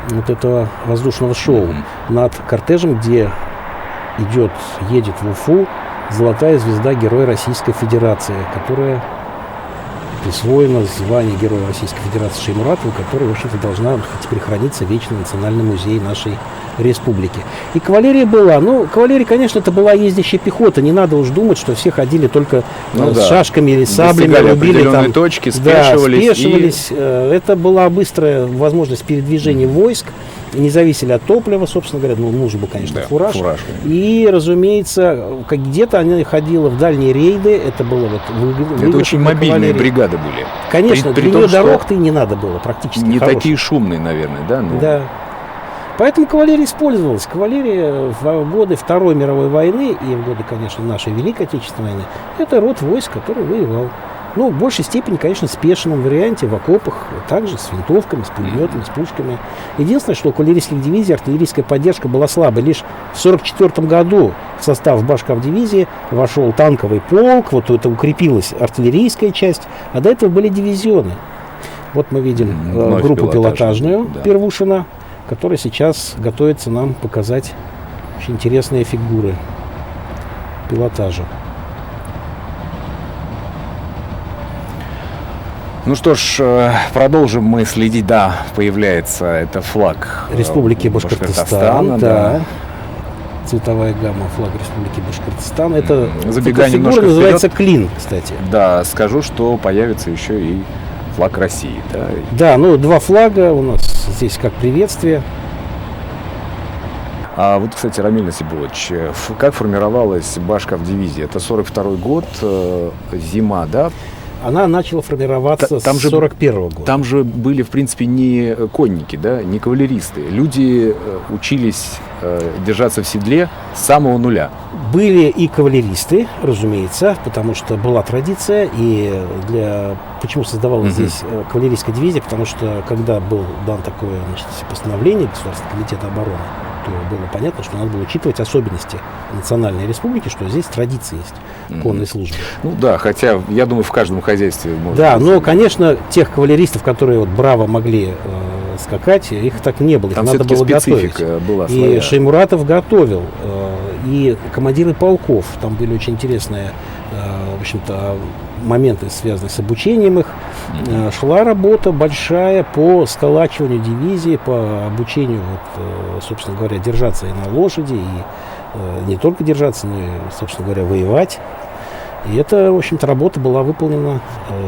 вот этого воздушного шоу над кортежем, где едет в Уфу золотая звезда Героя Российской Федерации, которая присвоено звание Героя Российской Федерации Шеймуратову, которая, в общем-то, должна теперь храниться вечно в Национальном музее нашей республики. И кавалерия была. Ну, кавалерия, конечно, это была ездящая пехота. Не надо уж думать, что все ходили только с шашками или саблями, рубили там. Точки, спешивались. Это была быстрая возможность передвижения войск. Не зависели от топлива, собственно говоря. Ну, нужен был, конечно, фураж. И, разумеется, где-то она ходила в дальние рейды. Это было вот... Это очень мобильные бригады были. Конечно, для нее дорог-то и не надо было практически. Не такие шумные, наверное, да? Да. Поэтому кавалерия использовалась. Кавалерия в годы Второй мировой войны и в годы, конечно, нашей Великой Отечественной войны, это род войск, который воевал. Ну, в большей степени, конечно, в спешенном варианте, в окопах, также с винтовками, с пулеметами, с пушками. Единственное, что у кавалерийских дивизий артиллерийская поддержка была слабой. Лишь в 1944 году в состав Башкавдивизии вошел танковый полк, вот это укрепилась артиллерийская часть, а до этого были дивизионы. Вот мы видим группу пилотажную Первушина, которая сейчас готовится нам показать очень интересные фигуры пилотажа. Ну что ж, продолжим мы следить. Да, появляется это флаг Республики Башкортостан. Да. Цветовая гамма флага Республики Башкортостан. Это фигура называется клин, кстати. Да, скажу, что появится еще и флаг России. Да, да, ну два флага у нас здесь как приветствие. А вот, кстати, Рамиль Насибулович, как формировалась Башкавдивизия? Это 42-й год, зима, да? она начала формироваться Там с же 41 года. Там же были, в принципе, не конники, да, не кавалеристы. Люди учились держаться в седле с самого нуля. Были и кавалеристы, разумеется, потому что была традиция, и почему создавалась здесь кавалерийская дивизия, потому что когда был дан такое, значит, постановление Государственного комитета обороны, то было понятно, что надо было учитывать особенности национальной республики, что здесь традиции есть конной службы. Ну да, хотя, я думаю, в каждом хозяйстве можно. Да, но, конечно, тех кавалеристов, которые вот браво могли скакать, их так не было, их Там надо было готовить. была И своя. Шаймуратов готовил, и командиры полков, там были очень интересные, в общем-то, моменты, связанные с обучением их. Шла работа большая по сколачиванию дивизии, по обучению, вот, собственно говоря, держаться и на лошади, и не только держаться, но и, собственно говоря, воевать. И эта, в общем-то, работа была выполнена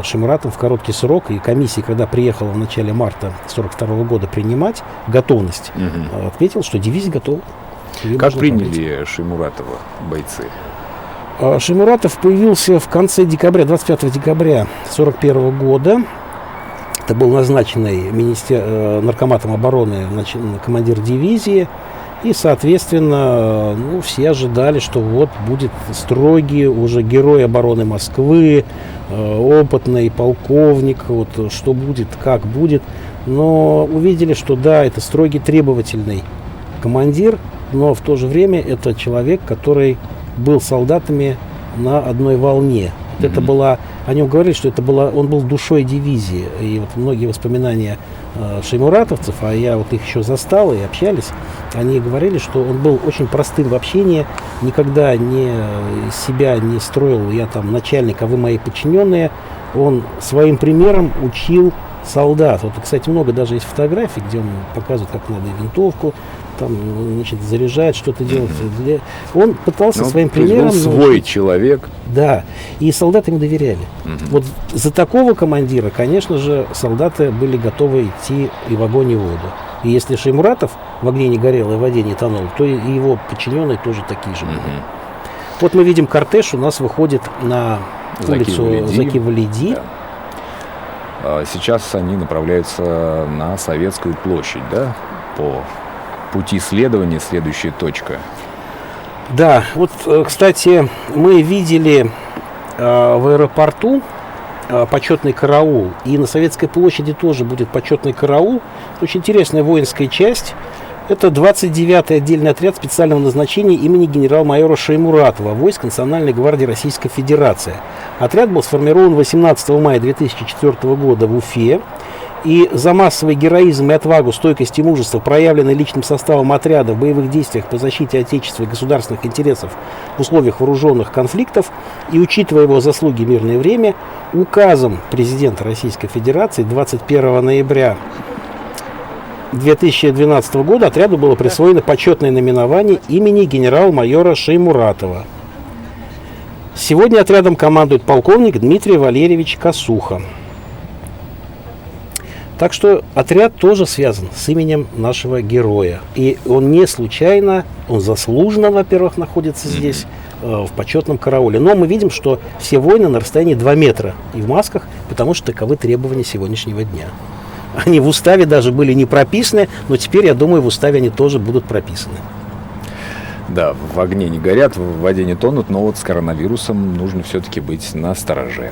Шаймуратом в короткий срок. И комиссия, когда приехала в начале марта 1942 года принимать готовность, отметила, что дивизия готова. Ее Как можно приняли Шаймуратова бойцы? Шаймуратов появился в конце декабря, 25 декабря 1941 года. Это был назначенный наркоматом обороны командир дивизии. И, соответственно, все ожидали, что вот будет строгий уже герой обороны Москвы, опытный полковник, вот что будет, как будет. Но увидели, что да, это строгий, требовательный командир, но в то же время это человек, который был с солдатами на одной волне. Это была, о нем говорили, что он был душой дивизии. И вот многие воспоминания шаймуратовцев, а я вот их еще застал и общались, они говорили, что он был очень простым в общении, никогда себя не строил, я там начальник, а вы мои подчиненные. Он своим примером учил солдат. Вот, кстати, много даже есть фотографий, где он показывает, как надо винтовку там, значит, заряжать, что-то делать. Он пытался своим примером... Он свой человек. Да, и солдаты ему доверяли. Вот за такого командира, конечно же, солдаты были готовы идти и в огонь, и в воду. И если Шаймуратов в огне не горел и в воде не тонул, то и его подчиненные тоже такие же были. Вот мы видим, кортеж у нас выходит на улицу Заки-Валиди. Да. Сейчас они направляются на Советскую площадь, да, по пути следования, следующая точка. Да, вот, кстати, мы видели в аэропорту почетный караул, и на Советской площади тоже будет почетный караул. Очень интересная воинская часть. Это 29-й отдельный отряд специального назначения имени генерал-майора Шаймуратова, войск Национальной гвардии Российской Федерации. Отряд был сформирован 18 мая 2004 года в Уфе. И за массовый героизм и отвагу, стойкость и мужество, проявленные личным составом отряда в боевых действиях по защите Отечества и государственных интересов в условиях вооруженных конфликтов, и учитывая его заслуги в мирное время, указом президента Российской Федерации 21 ноября 2012 года отряду было присвоено почетное наименование имени генерал-майора Шаймуратова. Сегодня отрядом командует полковник Дмитрий Валерьевич Косуха. Так что отряд тоже связан с именем нашего героя. И он не случайно, он заслуженно, во-первых, находится здесь, в почетном карауле. Но мы видим, что все воины на расстоянии 2 метра и в масках, потому что таковы требования сегодняшнего дня. Они в уставе даже были не прописаны, но теперь, я думаю, в уставе они тоже будут прописаны. Да, в огне не горят, в воде не тонут, но вот с коронавирусом нужно все-таки быть настороже.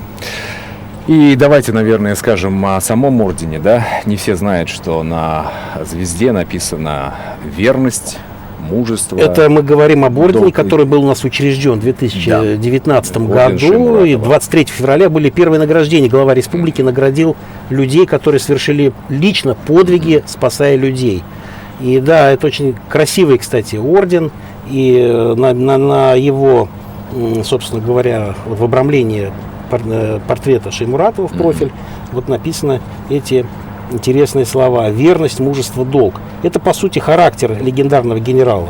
И давайте, наверное, скажем о самом ордене, да? Не все знают, что на звезде написано «Верность», «Мужество». Это мы говорим об ордене, долг... который был у нас учрежден в 2019 Орден году. Шаймуратова. И 23 февраля были первые награждения. Глава республики наградил людей, которые совершили лично подвиги, спасая людей. И да, это очень красивый, кстати, орден. И на его, собственно говоря, в обрамлении портрета Шаймуратова в профиль вот написаны эти интересные слова: верность, мужество, долг. Это, по сути, характер легендарного генерала.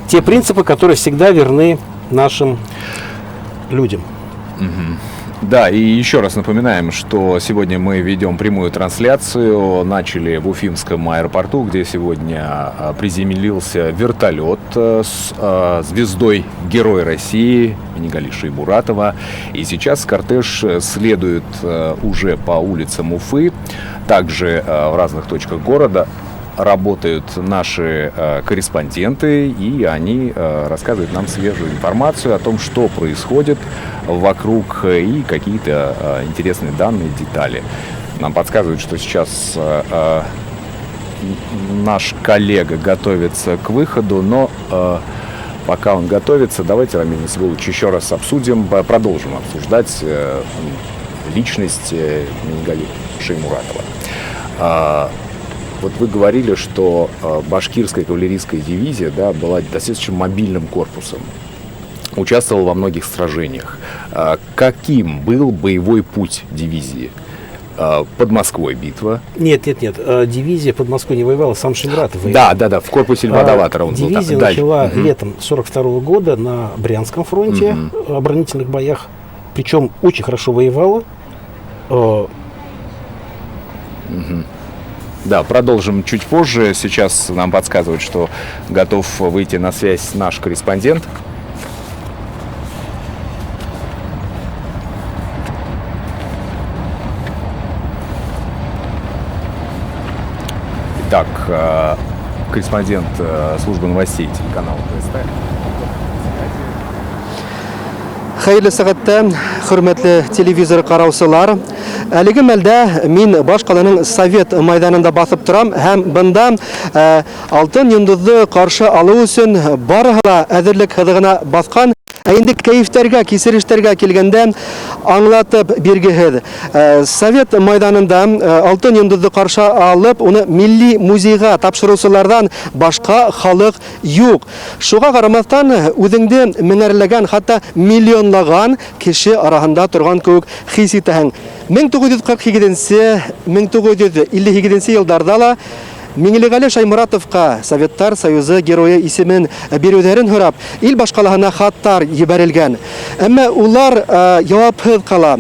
Те принципы, которые всегда верны нашим людям. Да, и еще раз напоминаем, что сегодня мы ведем прямую трансляцию. Начали в Уфимском аэропорту, где сегодня приземлился вертолет с звездой Герой России Минигали Шаймуратова. И сейчас кортеж следует уже по улицам Уфы. Также в разных точках города работают наши корреспонденты, и они рассказывают нам свежую информацию о том, что происходит вокруг, и какие-то интересные данные, детали. Нам подсказывают, что сейчас наш коллега готовится к выходу, но пока он готовится, давайте, Рамиль Насибулович, еще раз обсудим, продолжим обсуждать личность Минигали Шаймуратова. Вот вы говорили, что башкирская кавалерийская дивизия, да, была достаточно мобильным корпусом, участвовала во многих сражениях. Каким был боевой путь дивизии? Под Москвой битва. Нет. Дивизия под Москвой не воевала, сам Шаймуратов воевал. Да, в корпусе Льва Даватора он был. Дивизия начала летом 1942 года на Брянском фронте, оборонительных боях. Причем очень хорошо воевала. Да, продолжим чуть позже. Сейчас нам подсказывают, что готов выйти на связь наш корреспондент. Итак, корреспондент службы новостей телеканала ТСТ. Хәерле сәгатьтә, хөрмәтле телевизор караучылар. Әлеге мәлдә мин баш каланың Совет мәйданында басып торам һәм бында алтын йондызны каршы алу өчен барыгы да әзерлек хыдыгына баскан. Инде кәефтәргә, кисерештәргә килгәндә аңлатып биргегез. Совет мәйданында алтын йондызны каршы алып, уны милли музейга тапшыручылардан башка халык юк. Шуга карамастан үзеңдә меңәрләгән, хәтта миллионлаган кеше арасында торган кебек хис итәһең. 1947-1952 елларда ла Минигали Шаймуратовка Советтар Союзы Герое исемен бирүләрен һорап, ил башкаларына хаттар җибәрелгән. Әмма улар җавапсыз кала.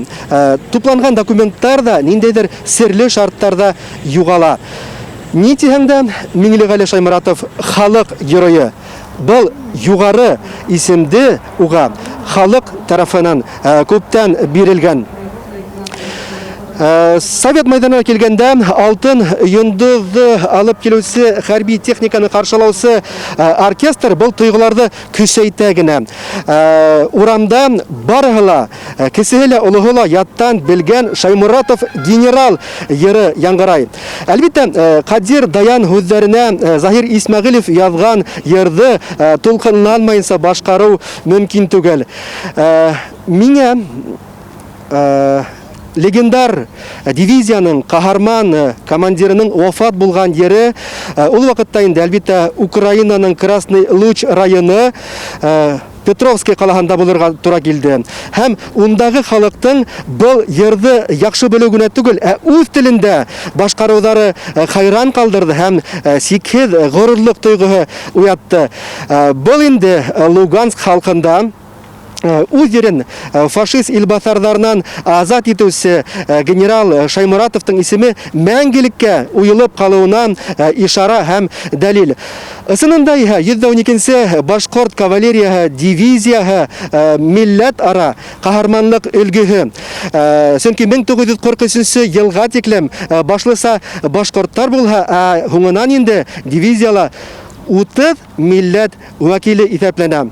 Тупланган документлар да ниндидер серле шартларда югала. Ни тигәндә Минигали Шаймуратов халык герое. Был югары исемде уга халык тарафынан күптән бирелгән. Совет мәйданына килгәндә алтын йондызны алып килүче хәрби техниканы каршылаучы оркестр был тойгыларды көчәйтә генә. Урамда барыгыла, кесеһеле улыгыла яттан белгән Шаймуратов генерал йыры яңгырай. Әлбәттә, Кадир Даян хүзләренә Захир Исмәгыйлев язган йырды тулкынланмайынса башкару мөмкин түгел. Миңа легендар дивизияның каһарман командирының вафат булган йере ул вакытта инде әлбәттә Украинаның Красный Луч районы Петровский калаһында булырга туры килде. Һәм ундагы халыктың был йырды яхшы белүгенә түгел, үз телендә башкарулары хайран калдырды һәм сикһез горурлык тойгыһы уятты. Был инде Луганск халкында үз ерен фашист илбасарларынан азат итүче генерал Шаймуратовтың исеме мәңгелеккә уелып калуына ишара һәм дәлил. Ысынында 112-нче башкорт кавалерия дивизияһы милләт ара каһарманлык өлгеһе. Чөнки 1943 елга тиклем башлыса башкорттар булса, һуңынан инде дивизияла 30 милләт вәкиле исәпләнә.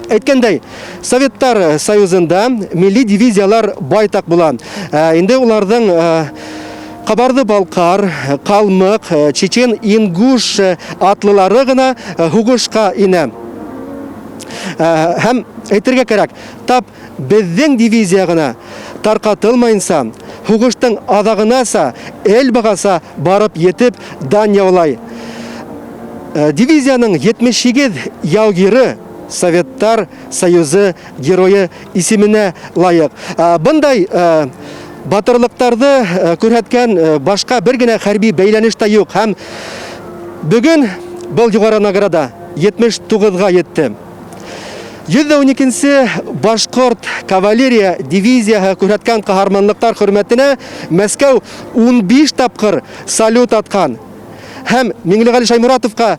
Әйткәндәй, Советтар Союзында милли дивизиялар байтак була. Инде уларның Кабарды-Балкар, Калмык, Чечен, Ингуш атлылары гына һугышка инә. Һәм әйтергә кирәк, тап безнең дивизия гына таркатылмайынса, һугыштың адагынаса, эл багаса барып етеп дан яулай. Дивизияның 78 яугиры Советтар Союзы Герое исеменә лайык. Бындай батырлыктарды күрһәткән башка бер генә хәрби бәйләнеш тә юк. Һәм бүген был югары награда 79-га йетте. 112-нче Башкорт кавалерия дивизияһы күрһәткән каһарманлыктар хөрмәтенә Мәскәү 15 тапкыр салют аткан. Һәм Миңлегали Шаймуратовка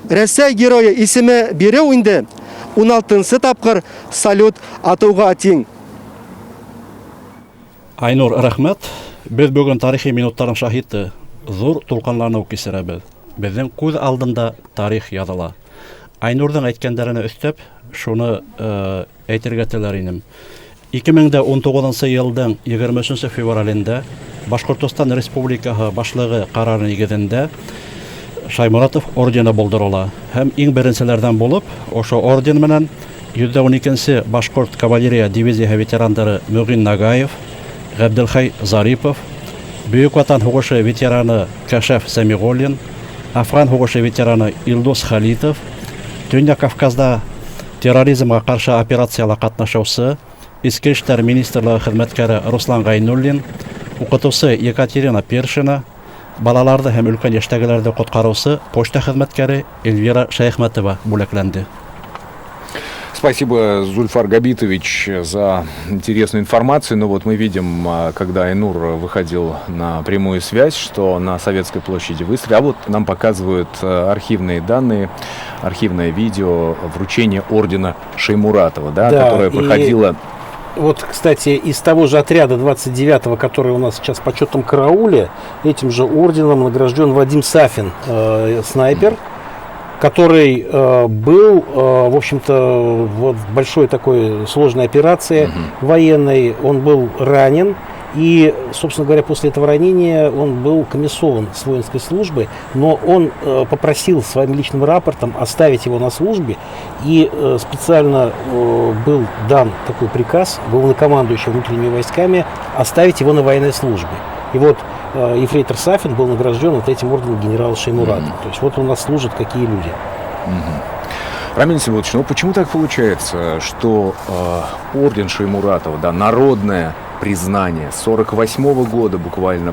Рәсәй герое исеме бирү инде 16-нчы тапкыр салют атуга тиң. Айнур, рәхмәт. Без бүген тарихи минуттарның шаһиты. Зур тулкынлану кисерәбез. Безнең күз алдында тарих языла. Айнурның әйткәннәренә өстәп, шуны әйтергә теләр инем. 2019 елның 23 февралендә Башкортстан Республикаһы башлыгы карары нигезендә Шаймуратов ордены булдырыла. Һәм иң беренчеләрдән булып, ошо орден менән 112-нче Башкорт кавалерия дивизияһы ветерандары Мөгин Нагаев, Габделхай Зарипов, Бөек Ватан һугышы ветераны Кашаф Сәмиғоллин, Афган һугышы ветераны Илдус Халитов, Төньяк Кавказда терроризмга каршы операцияларда катнашучы Иске эшләр министрлыгы хезмәткәре Руслан Гайнуллин, укытучы Екатерина Першина, балаларды һәм өлкән яшьтәгеләрне коткаручы почта хезмәткәре Эльвира Шаяхмәтова бүләкләнде. Спасибо, Зульфар Габитович, за интересную информацию. Ну вот мы видим, когда Айнур выходил на прямую связь, что на Советской площади выстрел. А вот нам показывают архивные данные, архивное видео вручения ордена Шаймуратова, да, которое проходило... Вот, кстати, из того же отряда 29-го, который у нас сейчас в почетном карауле, этим же орденом награжден Вадим Сафин, снайпер, который был, в общем-то, вот в большой такой сложной операции военной. Он был ранен. И, собственно говоря, после этого ранения он был комиссован с воинской службы, но он попросил своим личным рапортом оставить его на службе, и специально был дан такой приказ главнокомандующего внутренними войсками оставить его на военной службе. И вот ефрейтор Сафин был награжден вот этим орденом генерала Шаймуратова. То есть вот у нас служат какие люди. Рамиль Всеволодович, ну почему так получается, что орден Шаймуратова, да, народное признание 48-го года буквально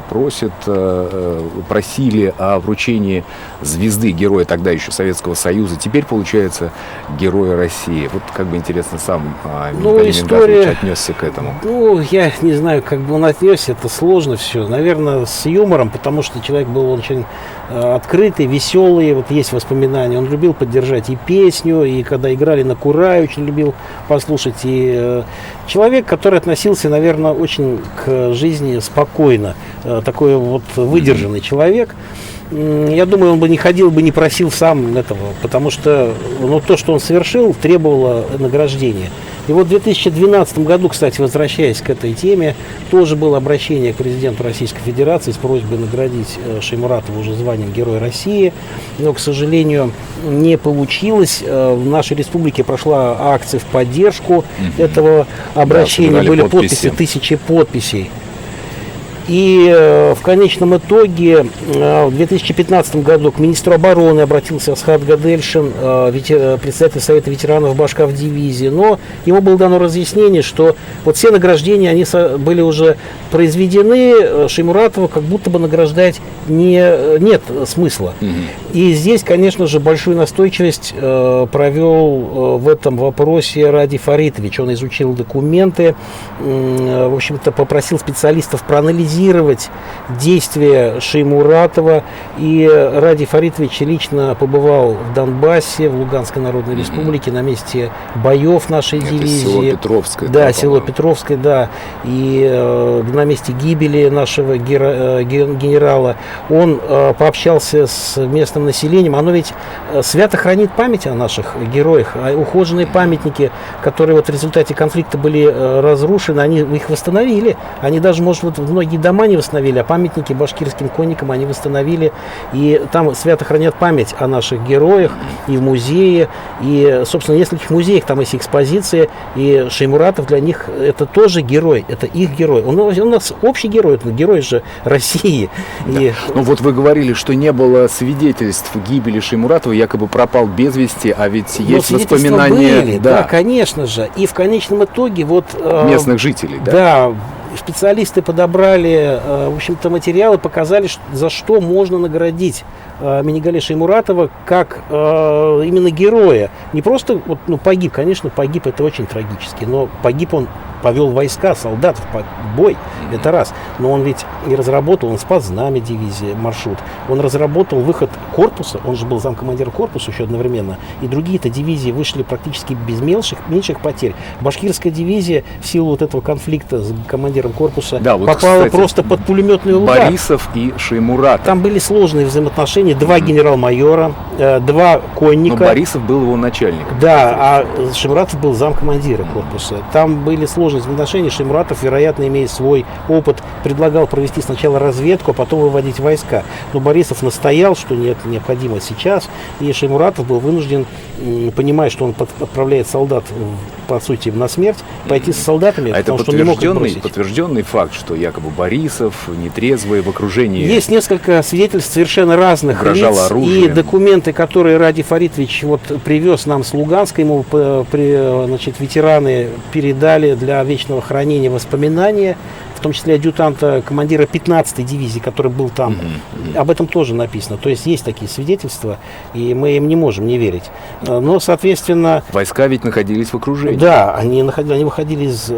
просили о вручении звезды Героя тогда еще Советского Союза, теперь получается Героя России. Вот как бы интересно сам Миңлегали отнесся к этому. Ну, я не знаю, как бы он отнесся, это сложно все. Наверное, с юмором, потому что человек был очень открытый, веселый, вот есть воспоминания. Он любил поддержать и песню, и когда играли на курай, очень любил послушать. И человек, который относился, наверное, очень к жизни спокойно, такой вот выдержанный человек. Я думаю, он бы не ходил, бы не просил сам этого, потому что то, что он совершил, требовало награждения. И вот в 2012 году, кстати, возвращаясь к этой теме, тоже было обращение к президенту Российской Федерации с просьбой наградить Шаймуратова уже званием Героя России, но, к сожалению, не получилось. В нашей республике прошла акция в поддержку этого обращения, были подписи, тысячи подписей. И в конечном итоге в 2015 году к министру обороны обратился Асхат Гадельшин, председатель Совета ветеранов Башкавдивизии, но ему было дано разъяснение, что вот все награждения, они были уже произведены, Шаймуратова как будто бы награждать нет смысла. И здесь, конечно же, большую настойчивость провел в этом вопросе Ради Фаритович. Он изучил документы, в общем-то, попросил специалистов проанализировать действия Шаймуратова, и Ради Фаритович лично побывал в Донбассе, в Луганской Народной Республике, на месте боев нашей дивизии. Село Петровское. Да, село Петровское, да. И на месте гибели нашего генерала он пообщался с местным населением. Оно ведь свято хранит память о наших героях, а ухоженные памятники, которые вот в результате конфликта были разрушены, они их восстановили. Они даже, может, вот многие дома не восстановили, а памятники башкирским конникам они восстановили. И там свято хранят память о наших героях и в музее, и, собственно, в нескольких музеях там есть экспозиция, и Шаймуратов для них это тоже герой, это их герой. Он у нас общий герой, это герой же России. Да. И... Ну вот вы говорили, что не было свидетельств гибели Шаймуратова, якобы пропал без вести, а ведь есть воспоминания. Были, да, конечно же. И в конечном итоге вот... местных жителей, да? Да. Специалисты подобрали, в общем-то, материалы, показали, за что можно наградить Минигале Шаймуратова как именно героя. Не просто вот, погиб, конечно, погиб, это очень трагически, но погиб он, повел войска, солдат в бой, это раз. Но он ведь и разработал, он спас знамя дивизии, маршрут. Он разработал выход корпуса, он же был замкомандира корпуса еще одновременно, и другие-то дивизии вышли практически без меньших потерь. Башкирская дивизия в силу вот этого конфликта с командиром корпуса попала, кстати, просто под пулеметный удар. Борисов и Шаймуратов. Там были сложные взаимоотношения, два генерал-майора, два конника. Но Борисов был его начальником. Да, а Шаймуратов был замкомандира корпуса. Там были сложные взаимоотношения. Шаймуратов, вероятно, имея свой опыт, предлагал провести сначала разведку, а потом выводить войска. Но Борисов настоял, что нет, необходимо сейчас. И Шаймуратов был вынужден, понимая, что он отправляет солдат, по сути, на смерть, пойти с солдатами, это потому что он не мог их бросить. Подтвержденный факт, что якобы Борисов нетрезвый в окружении. Есть несколько свидетельств совершенно разных лиц, оружием. И документы, которые Ради Фаритович вот привез нам с Луганска, ему ветераны передали для вечного хранения воспоминания, в том числе адъютанта командира 15-й дивизии, который был там. Об этом тоже написано. То есть есть такие свидетельства, и мы им не можем не верить. Но, соответственно... Войска ведь находились в окружении. Да, они выходили из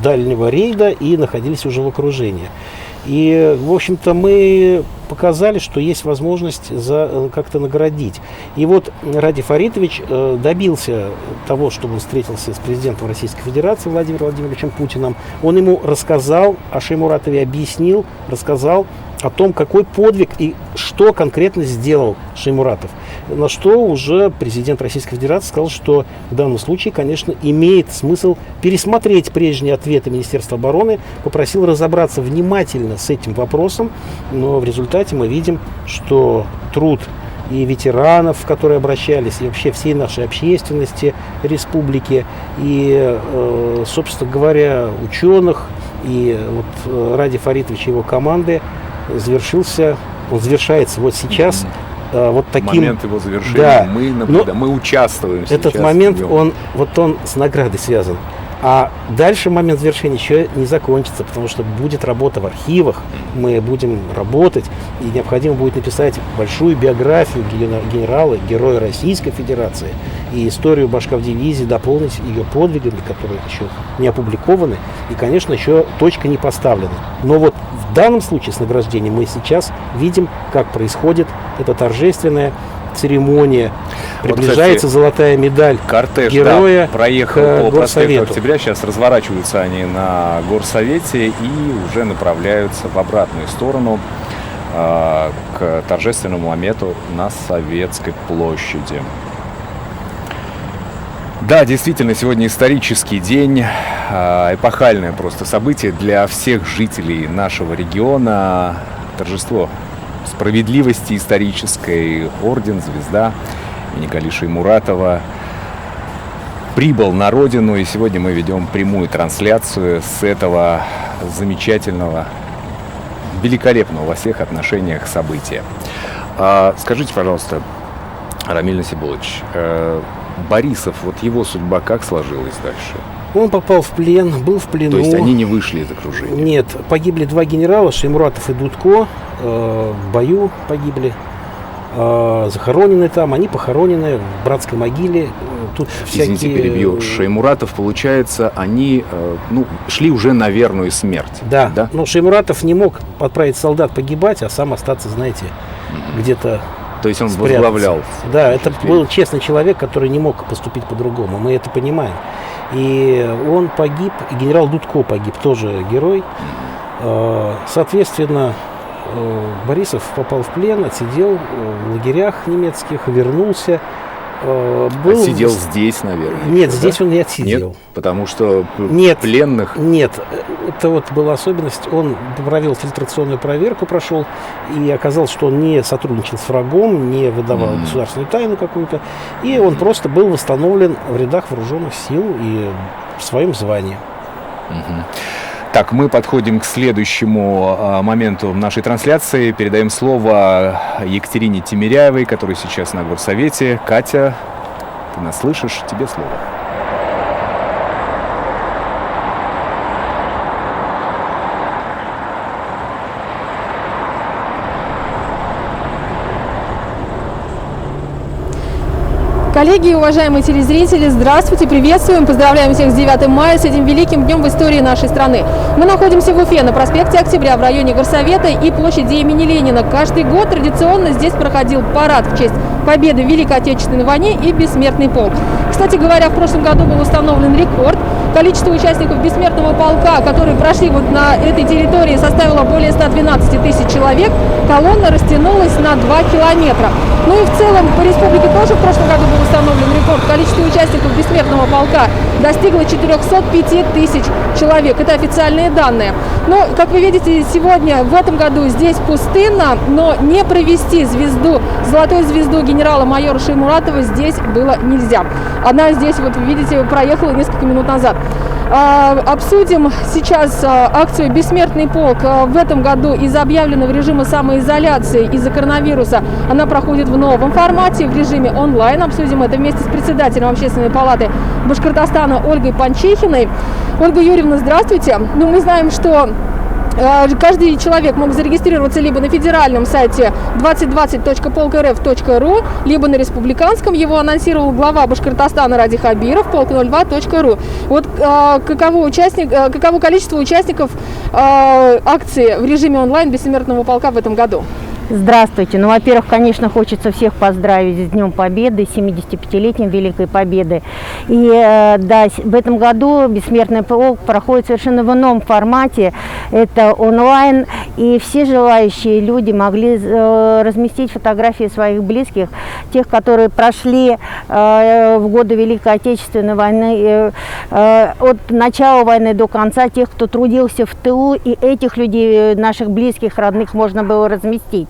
дальнего рейда и находились уже в окружении. И, в общем-то, мы показали, что есть возможность как-то наградить. И вот Ради Фаритович добился того, чтобы он встретился с президентом Российской Федерации Владимиром Владимировичем Путиным. Он ему рассказал о Шаймуратове, объяснил, рассказал о том, какой подвиг и что конкретно сделал Шаймуратов. На что уже президент Российской Федерации сказал, что в данном случае, конечно, имеет смысл пересмотреть прежние ответы Министерства обороны, попросил разобраться внимательно с этим вопросом, но в результате мы видим, что труд и ветеранов, которые обращались, и вообще всей нашей общественности республики, и, собственно говоря, ученых, и вот Ради Фаритович и его команды он завершается вот сейчас. Вот таким момент его завершения мы наблюдаем, мы участвуем этот сейчас момент, он с наградой связан. А дальше момент завершения еще не закончится, потому что будет работа в архивах, мы будем работать, и необходимо будет написать большую биографию генерала, героя Российской Федерации, и историю башкавдивизии дополнить ее подвигами, которые еще не опубликованы, и, конечно, еще точка не поставлена. Но вот в данном случае с награждением мы сейчас видим, как происходит эта торжественная церемония. Приближается, кстати, золотая медаль кортеж, героя, проехал по проспекту Октября. Сейчас разворачиваются они на горсовете и уже направляются в обратную сторону к торжественному моменту на Советской площади. Да, действительно, сегодня исторический день, эпохальное просто событие для всех жителей нашего региона. Торжество справедливости исторической, орден, звезда Минигали Шаймуратова прибыл на родину, и сегодня мы ведем прямую трансляцию с этого замечательного, великолепного во всех отношениях события. Скажите, пожалуйста, Рамиль Насибулович, Борисов, вот его судьба как сложилась дальше? Он попал в плен, был в плену. То есть они не вышли из окружения? Нет, погибли два генерала, Шаймуратов и Дудко, в бою погибли, захоронены там, они похоронены в братской могиле. Тут Извините, перебью. Шаймуратов, получается, они шли уже на верную смерть. Да, но Шаймуратов не мог отправить солдат погибать, а сам остаться, знаете, где-то. То есть он спрятаться. Возглавлял. Да, это был честный человек, который не мог поступить по-другому. Мы это понимаем. И он погиб, и генерал Дудко погиб, тоже герой. Соответственно, Борисов попал в плен, отсидел в лагерях немецких, вернулся. Сидел здесь, наверное. Нет, здесь он не отсидел. Нет, потому что пленных... Нет, это вот была особенность. Он провел фильтрационную проверку, прошел, и оказалось, что он не сотрудничал с врагом, не выдавал государственную тайну какую-то. И он просто был восстановлен в рядах вооруженных сил и в своем звании. Так, мы подходим к следующему моменту нашей трансляции. Передаем слово Екатерине Тимиряевой, которая сейчас на горсовете. Катя, ты нас слышишь? Тебе слово. Коллеги и уважаемые телезрители, здравствуйте, приветствуем, поздравляем всех с 9 мая, с этим великим днем в истории нашей страны. Мы находимся в Уфе, на проспекте Октября, в районе Горсовета и площади имени Ленина. Каждый год традиционно здесь проходил парад в честь победы в Великой Отечественной войне и Бессмертный полк. Кстати говоря, в прошлом году был установлен рекорд. Количество участников Бессмертного полка, которые прошли вот на этой территории, составило более 112 тысяч человек. Колонна растянулась на 2 километра. Ну и в целом по республике тоже в прошлом году был установлен рекорд. Количество участников Бессмертного полка достигло 405 тысяч человек. Это официальные данные. Но, как вы видите, сегодня, в этом году здесь пустынно, но не провести звезду, золотую звезду генерала-майора Шаймуратова здесь было нельзя. Она здесь, вот вы видите, проехала несколько минут назад. Обсудим сейчас акцию «Бессмертный полк». В этом году из-за объявленного режима самоизоляции из-за коронавируса она проходит в новом формате, в режиме онлайн. Обсудим это вместе с председателем Общественной палаты Башкортостана Ольгой Панчихиной. Ольга Юрьевна, здравствуйте. Ну, мы знаем, что каждый человек мог зарегистрироваться либо на федеральном сайте 2020.polkrf.ru, либо на республиканском. Его анонсировал глава Башкортостана Ради Хабиров, polk02.ru. Вот каково количество участников акции в режиме онлайн Бессмертного полка в этом году? Здравствуйте. Ну, во-первых, конечно, хочется всех поздравить с Днем Победы, 75-летием Великой Победы. И да, в этом году Бессмертный полк проходит совершенно в ином формате. Это онлайн, и все желающие люди могли разместить фотографии своих близких, тех, которые прошли в годы Великой Отечественной войны, от начала войны до конца, тех, кто трудился в тылу, и этих людей, наших близких, родных, можно было разместить.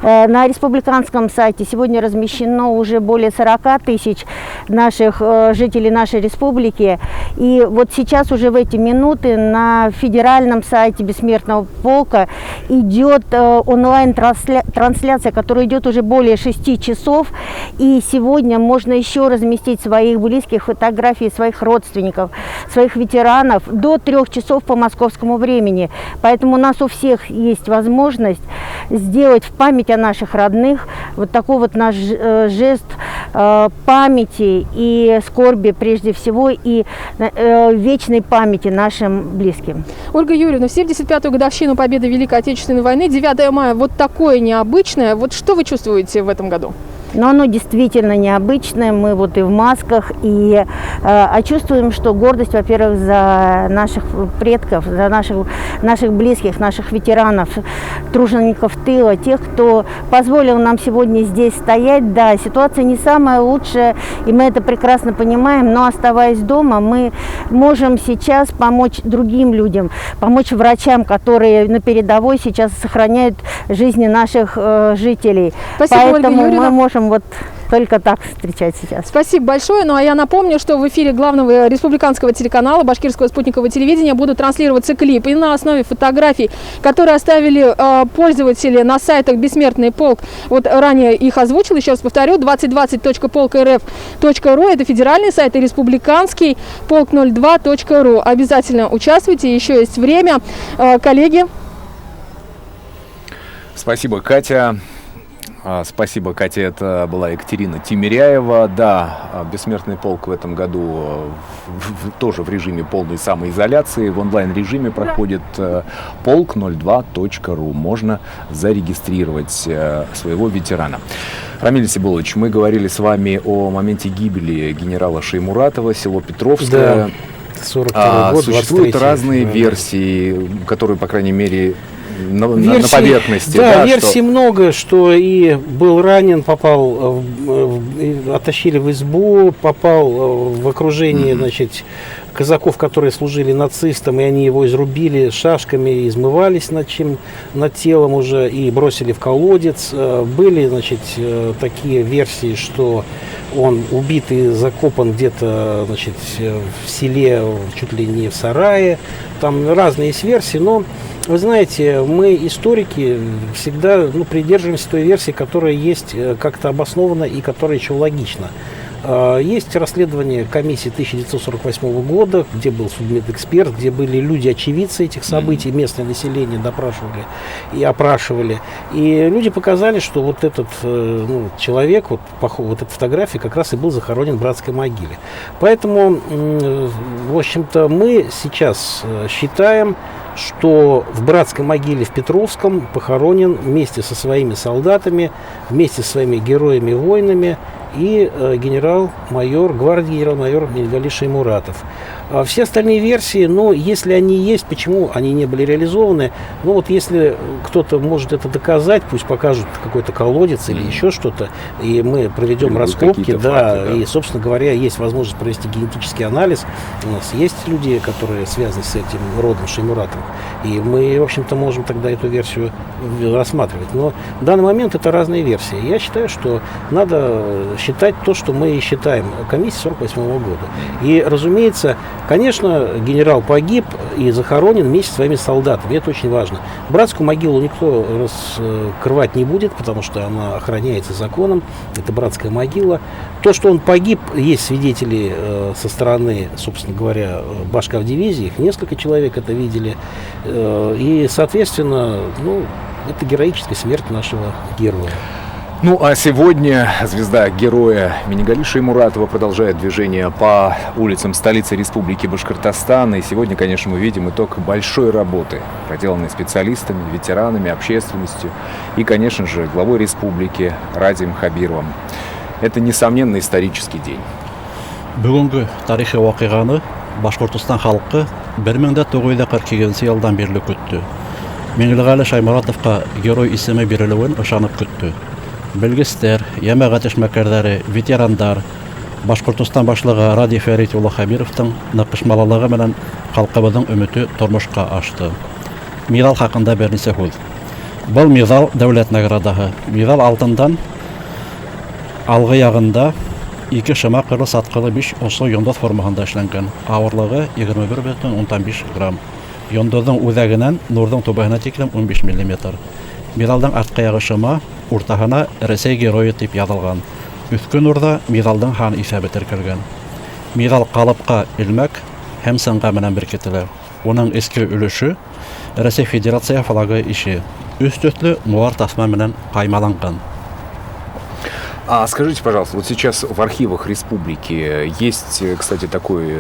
На республиканском сайте сегодня размещено уже более 40 тысяч наших жителей нашей республики. И вот сейчас уже в эти минуты на федеральном сайте Бессмертного полка идет онлайн-трансляция, которая идет уже более 6 часов. И сегодня можно еще разместить своих близких, фотографии своих родственников, своих ветеранов до 3 часов по московскому времени. Поэтому у нас у всех есть возможность сделать в память о наших родных вот такой вот наш жест памяти и скорби прежде всего, и вечной памяти нашим близким. Ольга Юрьевна, в 75-ю годовщину победы в Великой Отечественной войны, 9 мая, вот такое необычное. Вот что вы чувствуете в этом году? Но оно действительно необычное. Мы вот и в масках, и чувствуем, что гордость, во-первых, за наших предков, за наших близких, наших ветеранов, тружеников тыла, тех, кто позволил нам сегодня здесь стоять. Да, ситуация не самая лучшая, и мы это прекрасно понимаем, но оставаясь дома, мы можем сейчас помочь другим людям, помочь врачам, которые на передовой сейчас сохраняют жизни наших жителей. Спасибо, поэтому Ольга Юрьевна. Мы можем вот только так встречать сейчас. Спасибо большое. Ну а я напомню, что в эфире главного республиканского телеканала Башкирского спутникового телевидения будут транслироваться клипы на основе фотографий, которые оставили пользователи на сайтах Бессмертный полк. Вот ранее их озвучил, еще раз повторю, 2020.polkrf.ru, это федеральный сайт, и республиканский polk02.ru. Обязательно участвуйте, еще есть время. Коллеги. Спасибо, Катя. Спасибо, Катя. Это была Екатерина Тимиряева. Да, Бессмертный полк в этом году тоже в режиме полной самоизоляции. В онлайн-режиме проходит polk02.ru. Можно зарегистрировать своего ветерана. Рамиль Сибулович, мы говорили с вами о моменте гибели генерала Шаймуратова, село Петровское. Да, 42-й год, существуют 23-й. разные версии, которые, по крайней мере, на поверхности. Да, версий много, что и был ранен, попал, оттащили в избу, попал в окружение, значит, казаков, которые служили нацистам, и они его изрубили шашками, измывались над телом уже и бросили в колодец. Были, значит, такие версии, что он убит и закопан где-то, значит, в селе, чуть ли не в сарае. Там разные есть версии, но вы знаете, мы, историки, всегда придерживаемся той версии, которая есть как-то обоснована и которая еще логична. Есть расследование комиссии 1948 года, где был судмедэксперт, где были люди-очевидцы этих событий, местное население допрашивали и опрашивали. И люди показали, что вот этот человек, вот эта фотография как раз и был захоронен в братской могиле. Поэтому, в общем-то, мы сейчас считаем, что в братской могиле в Петровском похоронен вместе со своими солдатами, вместе со своими героями-воинами и генерал-майор, гвардии-генерал-майор Минигали Шаймуратов. А все остальные версии, если они есть, почему они не были реализованы, вот если кто-то может это доказать, пусть покажут какой-то колодец или еще что-то, и мы проведем раскопки, да, и, собственно говоря, есть возможность провести генетический анализ. У нас есть люди, которые связаны с этим родом Шаймуратов, и мы, в общем-то, можем тогда эту версию рассматривать. Но в данный момент это разные версии. Я считаю, что надо считать то, что мы и считаем комиссией 1948 года. И, разумеется, конечно, генерал погиб и захоронен вместе со своими солдатами. Это очень важно. Братскую могилу никто раскрывать не будет, потому что она охраняется законом. Это братская могила. То, что он погиб, есть свидетели со стороны, собственно говоря, башкавдивизии. Их несколько человек это видели. И, соответственно, это героическая смерть нашего героя. А сегодня звезда героя Минигали Шаймуратова продолжает движение по улицам столицы Республики Башкортостан. И сегодня, конечно, мы видим итог большой работы, проделанной специалистами, ветеранами, общественностью и, конечно же, главой республики Радием Хабировым. Это, несомненно, исторический день. Бүгінгі тарихи вақиғаны Башқұртстан халқы 1942 елдан берлі күтті. Минигали Шаймуратовқа герой исеме берілуін ышанып күтті. Белгестер, ямәгать эшмәкәрләре, ветерандар, Башкортстан башлыгы Ради Фәрит улы Хабировтың ныгышмалылыгы менән халкыбызның өмете тормышка ашты. Медаль хакында берничә һүз. Был медаль дәүләт наградаһы. Медаль алтындан алгы ягында 2 шыма кыры саткылы 5 ослы йондоз формасында эшләнгән. Авырлыгы 21,5 грамм. Йондозның үзәгеннән нурның түбәһенә тиклем 15 мм. Медальдың артка ягы шыма, уртаһына Рәсәй герое дип язылган. Үске нурда медальдың хан исәбе теркәлгән. Медаль калыпка илмәк һәм сынга менән беркетелә. Уның эске өлеше Рәсәй Федерация флагы ише. Өстөтле муар тасма менән каймаланган. А скажите, пожалуйста, вот сейчас в архивах республики есть, кстати, такой,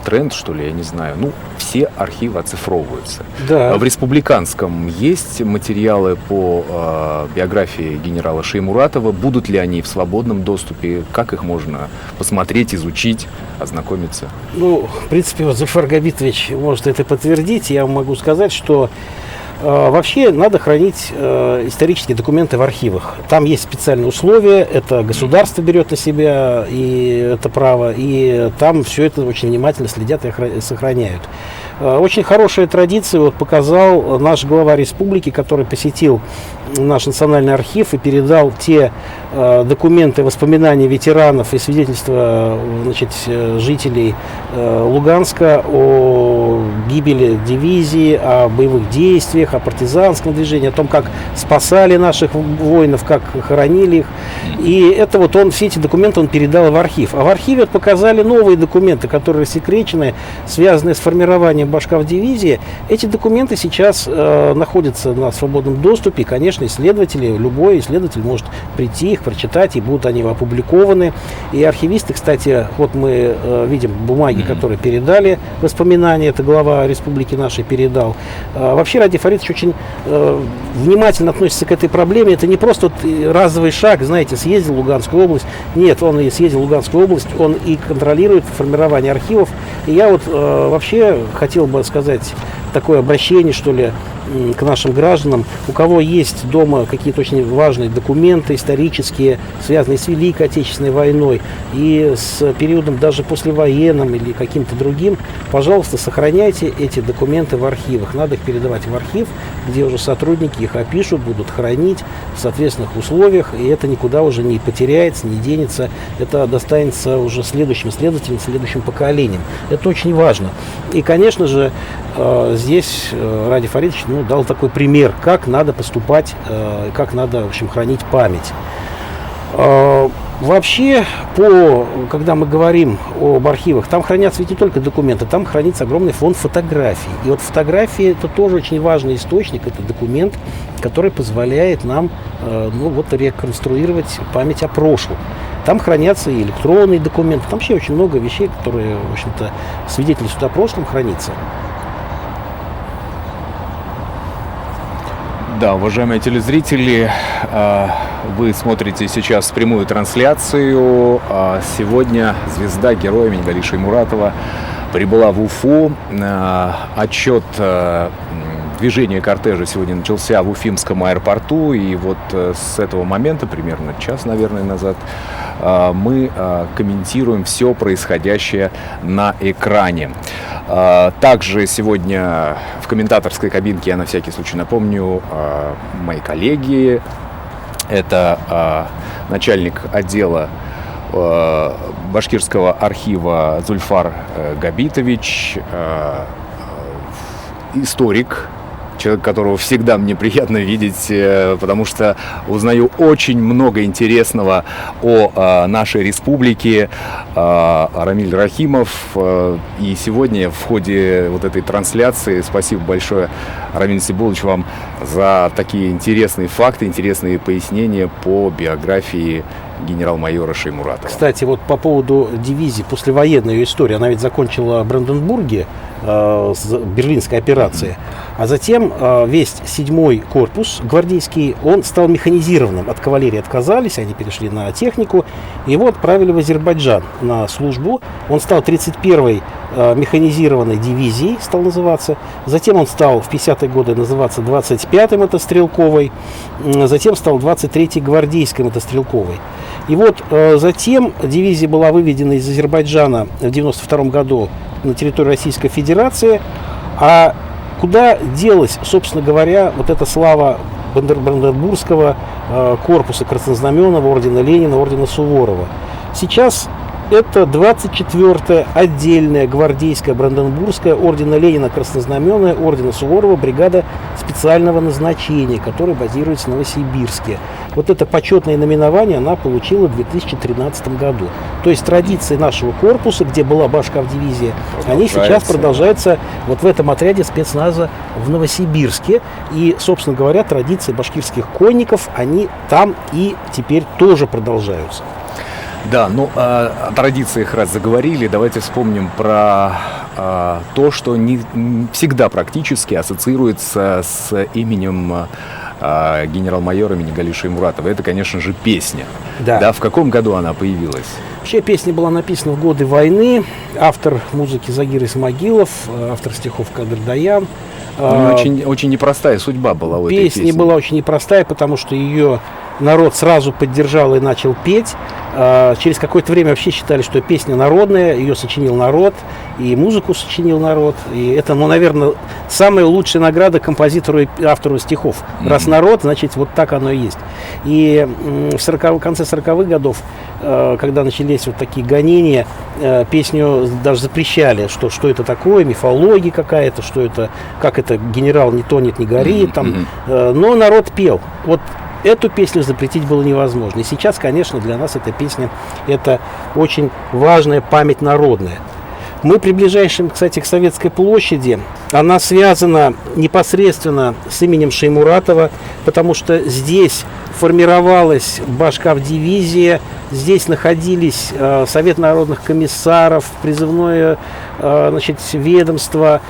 тренд, что ли, я не знаю, все архивы оцифровываются. Да. В республиканском есть материалы по биографии генерала Шаймуратова. Будут ли они в свободном доступе? Как их можно посмотреть, изучить, ознакомиться? В принципе, вот Зуфар Габитович может это подтвердить. Я могу сказать, что вообще надо хранить исторические документы в архивах. Там есть специальные условия, это государство берет на себя и это право, и там все это очень внимательно следят и сохраняют. Очень хорошая традиция показал наш глава республики, который посетил наш национальный архив и передал те документы, воспоминания ветеранов и свидетельства жителей Луганска о гибели дивизии, о боевых действиях, о партизанском движении, о том, как спасали наших воинов, как хоронили их. И это все эти документы он передал в архив. А в архиве показали новые документы, которые рассекречены, связанные с формированием башкавдивизии. Эти документы сейчас находятся на свободном доступе. И, конечно, любой исследователь может прийти их, прочитать, и будут они опубликованы. И архивисты, кстати, мы видим бумаги, которые передали воспоминания, это глава республики нашей передал. Вообще Ради Фаритович очень внимательно относится к этой проблеме. Это не просто разовый шаг, съездил в Луганскую область. Нет, он и съездил в Луганскую область, он и контролирует формирование архивов. И я вообще хотел бы сказать такое обращение, что ли, к нашим гражданам, у кого есть дома какие-то очень важные документы исторические, связанные с Великой Отечественной войной и с периодом даже послевоенным или каким-то другим, пожалуйста, сохраняйте эти документы в архивах. Надо их передавать в архив, где уже сотрудники их опишут, будут хранить в соответственных условиях, и это никуда уже не потеряется, не денется. Это достанется уже следующим следователям, следующим поколениям. Это очень важно. И, конечно же, здесь Ради Фаритович дал такой пример, как надо поступать, как надо, в общем, хранить память. Вообще, когда мы говорим об архивах, там хранятся ведь не только документы, там хранится огромный фонд фотографий. И вот фотографии – это тоже очень важный источник, это документ, который позволяет нам реконструировать память о прошлом. Там хранятся и электронные документы, там вообще очень много вещей, которые, в общем-то, свидетельствуют о прошлом, хранится. Да, уважаемые телезрители, вы смотрите сейчас прямую трансляцию. Сегодня звезда героя имени Галиши Муратова прибыла в Уфу. Отчет движения кортежа сегодня начался в Уфимском аэропорту. И вот с этого момента, примерно час, наверное, назад, мы комментируем все происходящее на экране. Также сегодня в комментаторской кабинке, я на всякий случай напомню, мои коллеги. Это начальник отдела башкирского архива Зульфар Габитович, историк, человек, которого всегда мне приятно видеть, потому что узнаю очень много интересного о нашей республике, Рамиль Рахимов. И сегодня в ходе вот этой трансляции, спасибо большое, Рамиль Сибулович, вам за такие интересные факты, интересные пояснения по биографии генерал-майора Шеймуратова. Кстати, вот по поводу дивизии, послевоенной ее истории, она ведь закончила в Бранденбурге с Берлинской операцией, а затем весь 7-й корпус гвардейский, он стал механизированным. От кавалерии отказались, они перешли на технику, и его отправили в Азербайджан на службу. Он стал 31-й механизированной дивизией, стал называться. Затем он стал в 50-е годы называться 25-й мотострелковой, затем стал 23-й гвардейской мотострелковой. И вот затем дивизия была выведена из Азербайджана в 92 году на территорию Российской Федерации. А куда делась, собственно говоря, вот эта слава Бранденбургского корпуса краснознаменного, ордена Ленина, ордена Суворова? Сейчас это 24-я отдельная гвардейская Бранденбургская ордена Ленина, краснознаменная, ордена Суворова бригада специального назначения, которая базируется в Новосибирске. Вот это почетное наименование она получила в 2013 году. То есть традиции нашего корпуса, где была башкавдивизия, они сейчас продолжаются вот в этом отряде спецназа в Новосибирске. И, собственно говоря, традиции башкирских конников, они там и теперь тоже продолжаются. Да, ну о традициях раз заговорили, давайте вспомним про то, что не всегда практически ассоциируется с именем генерал-майора имени Галиши Муратова. Это, конечно же, песня. Да. В каком году она появилась? Вообще песня была написана в годы войны. Автор музыки Загир Исмагилов, автор стихов Кадыр Даян. Очень, очень непростая судьба была у этой песни. Песня была очень непростая, потому что ее народ сразу поддержал и начал петь. Через какое-то время вообще считали, что песня народная, ее сочинил народ, и музыку сочинил народ. И это, наверное, самая лучшая награда композитору и автору стихов. Раз народ, значит, вот так оно и есть. И в конце 40-х годов, когда начались вот такие гонения, песню даже запрещали, что это такое, мифология какая-то, что это, как это генерал не тонет, не горит. Но народ пел. Вот эту песню запретить было невозможно. И сейчас, конечно, для нас эта песня – это очень важная память народная. Мы приближаемся, кстати, к Советской площади. Она связана непосредственно с именем Шеймуратова, потому что здесь формировалась башкавдивизия, здесь находились Совет народных комиссаров, призывное ведомство,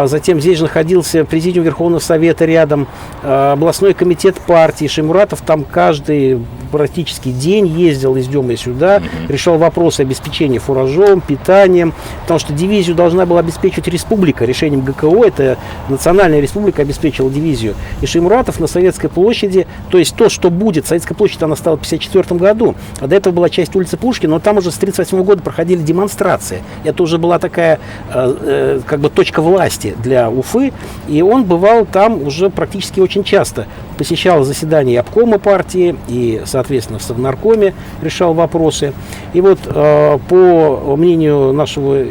затем здесь же находился Президиум Верховного Совета рядом, областной комитет партии. Шеймуратов там каждый практически день ездил из Демы сюда, решал вопросы обеспечения фуражом, питанием, потому что дивизию должна была обеспечивать республика. Решением ГКО, это Национальная республика обеспечила дивизию. И Шеймуратов на Советской площади, то есть то, что будет, Советская площадь, она стала в 1954 году, а до этого была часть улицы Пушкина, но там уже с 1938 года проходили демонстрации. Это уже была такая как бы точка власти для Уфы, и он бывал там уже практически очень часто. посещал заседания обкома партии и, соответственно, в Совнаркоме решал вопросы. И вот по мнению нашего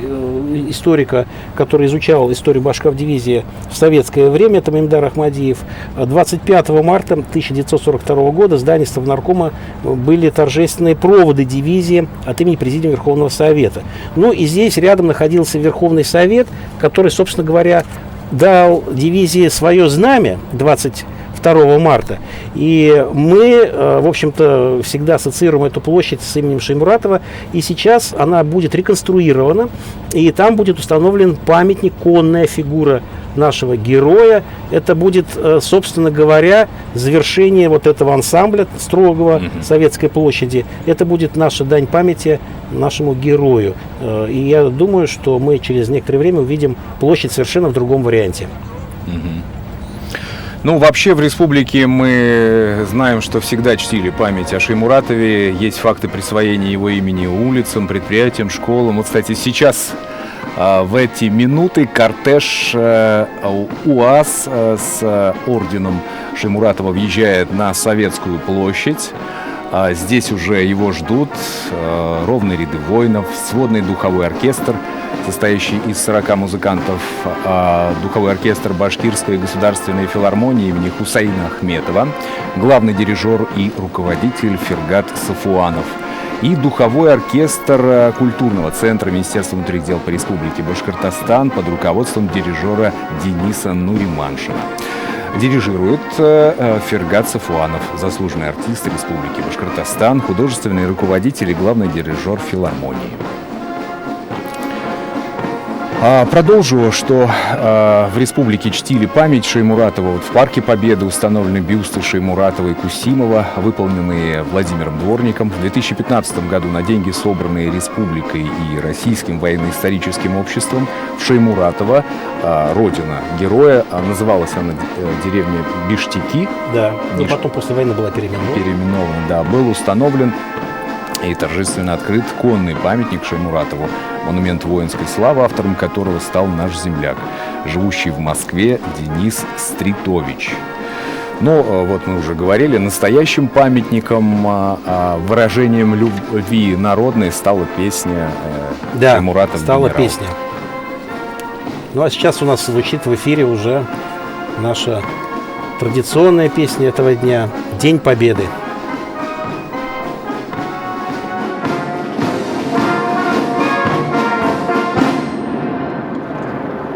историка, который изучал историю башкав-дивизии в советское время, это Мемдар Ахмадиев, 25 марта 1942 года в здании Совнаркома были торжественные проводы дивизии от имени Президиума Верховного Совета. Ну и здесь рядом находился Верховный Совет, который, собственно говоря, дал дивизии свое знамя 22 марта. И мы, в общем-то, всегда ассоциируем эту площадь с именем Шаймуратова. И сейчас она будет реконструирована. И там будет установлен памятник, конная фигура нашего героя. Это будет, собственно говоря, завершение вот этого ансамбля строгого Советской площади. Это будет наша дань памяти нашему герою. И я думаю, что мы через некоторое время увидим площадь совершенно в другом варианте. Ну, вообще в республике мы знаем, что всегда чтили память о Шаймуратове. Есть факты присвоения его имени улицам, предприятиям, школам. Вот, кстати, сейчас в эти минуты кортеж УАЗ с орденом Шаймуратова въезжает на Советскую площадь. Здесь уже его ждут ровные ряды воинов, сводный духовой оркестр, состоящий из 40 музыкантов, духовой оркестр Башкирской государственной филармонии имени Хусаина Ахметова, главный дирижер и руководитель Фергат Сафуанов и духовой оркестр культурного центра Министерства внутренних дел по Республике Башкортостан под руководством дирижера Дениса Нуриманшина. Дирижирует Фергат Сафуанов, заслуженный артист Республики Башкортостан, художественный руководитель и главный дирижер филармонии. Продолжу, что в республике чтили память Шаймуратова. Вот в Парке Победы установлены бюсты Шаймуратова и Кусимова, выполненные Владимиром Дворником. В 2015 году на деньги, собранные республикой и Российским военно-историческим обществом, в Шаймуратова, родина героя, называлась она деревня Биштики. Да, и потом после войны была переименована. Да, был установлен и торжественно открыт конный памятник Шаймуратову, монумент воинской славы, автором которого стал наш земляк, живущий в Москве Денис Стритович. Но вот мы уже говорили, настоящим памятником, выражением любви народной стала песня Шаймуратов. Стала «Генерал». песня. Ну а сейчас у нас звучит в эфире уже наша традиционная песня этого дня «День Победы».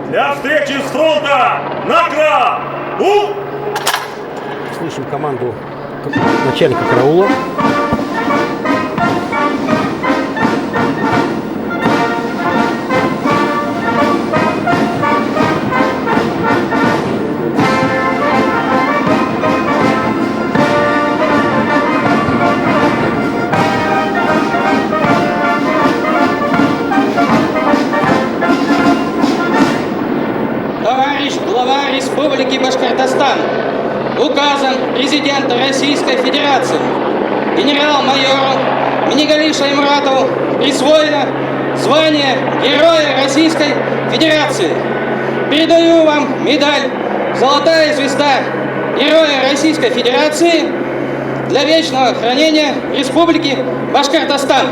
Для встречи с фронта на краб! Слышим команду начальника караула. Товарищ глава Республики Башкортостан, указом президента Российской Федерации генерал-майору Минигали Шаймуратову присвоено звание Героя Российской Федерации. Передаю вам медаль «Золотая звезда Героя Российской Федерации» для вечного хранения Республики Башкортостан.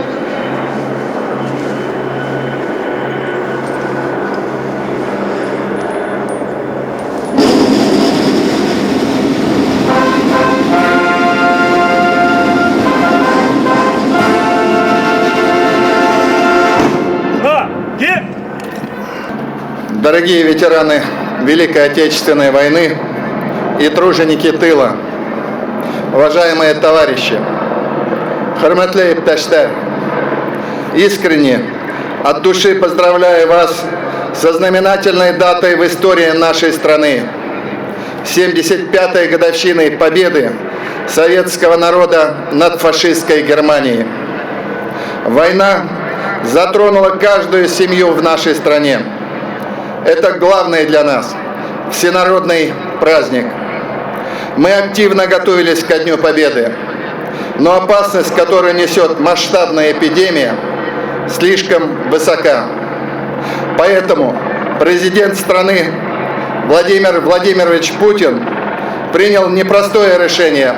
Дорогие ветераны Великой Отечественной войны и труженики тыла, уважаемые товарищи, Хурматле ипташтар, искренне от души поздравляю вас со знаменательной датой в истории нашей страны, 75-й годовщиной победы советского народа над фашистской Германией. Война затронула каждую семью в нашей стране. Это главный для нас всенародный праздник. Мы активно готовились ко Дню Победы, но опасность, которую несет масштабная эпидемия, слишком высока. Поэтому президент страны Владимир Владимирович Путин принял непростое решение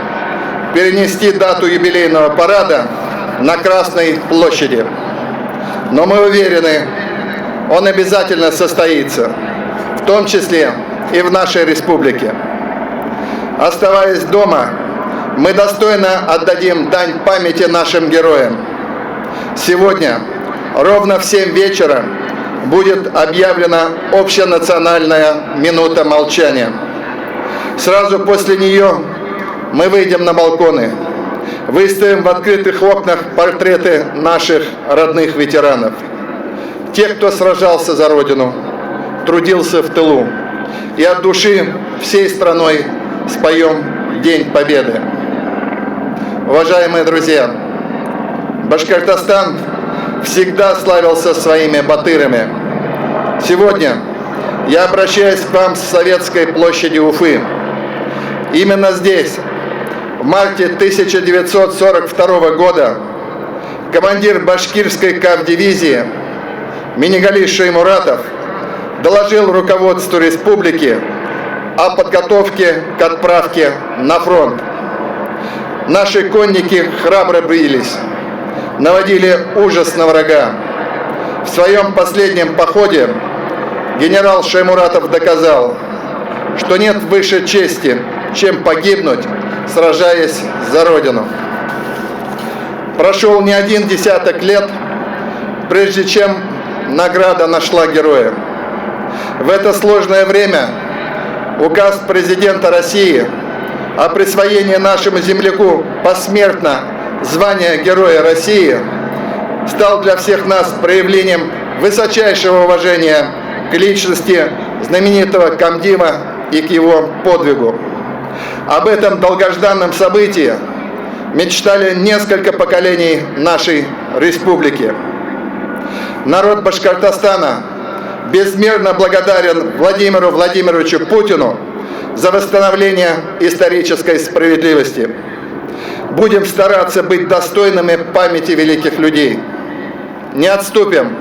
перенести дату юбилейного парада на Красной площади. Но мы уверены, он обязательно состоится, в том числе и в нашей республике. Оставаясь дома, мы достойно отдадим дань памяти нашим героям. Сегодня ровно в 7 вечера будет объявлена общенациональная минута молчания. Сразу после нее мы выйдем на балконы, выставим в открытых окнах портреты наших родных ветеранов. Тех, кто сражался за Родину, трудился в тылу. И от души всей страной споем День Победы. Уважаемые друзья, Башкортостан всегда славился своими батырами. Сегодня я обращаюсь к вам с Советской площади Уфы. Именно здесь, в марте 1942 года, командир башкирской кавдивизии Минигали Шаймуратов доложил руководству республики о подготовке к отправке на фронт. Наши конники храбро бились, наводили ужас на врага. В своем последнем походе генерал Шаймуратов доказал, что нет выше чести, чем погибнуть, сражаясь за Родину. Прошел не один десяток лет, прежде чем награда нашла героя. В это сложное время указ президента России о присвоении нашему земляку посмертно звания Героя России стал для всех нас проявлением высочайшего уважения к личности знаменитого комдива и к его подвигу. Об этом долгожданном событии мечтали несколько поколений нашей республики. Народ Башкортостана безмерно благодарен Владимиру Владимировичу Путину за восстановление исторической справедливости. Будем стараться быть достойными памяти великих людей. Не отступим,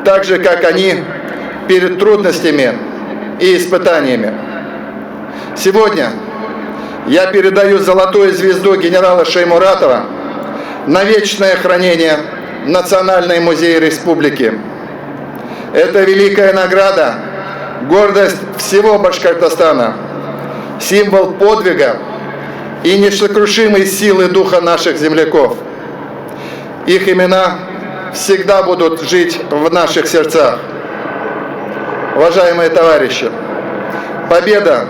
так же, как они, перед трудностями и испытаниями. Сегодня я передаю золотую звезду генерала Шаймуратова на вечное хранение в Национальный музей республики. Это великая награда, гордость всего Башкортостана, символ подвига и несокрушимой силы духа наших земляков. Их имена всегда будут жить в наших сердцах. Уважаемые товарищи, победа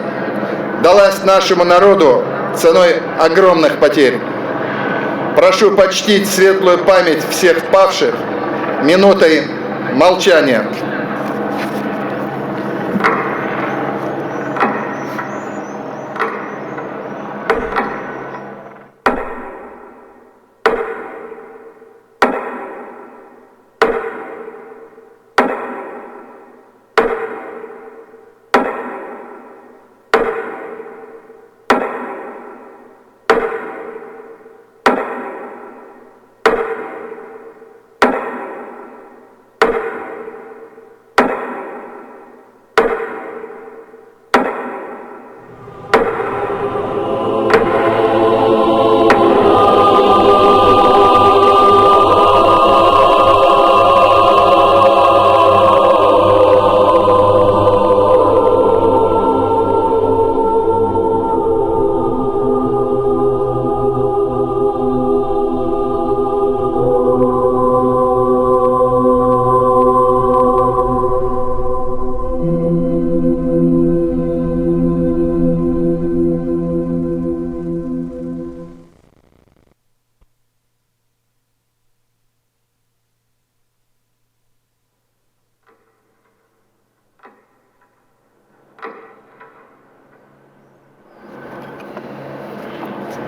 далась нашему народу ценой огромных потерь. Прошу почтить светлую память всех павших минутой молчания.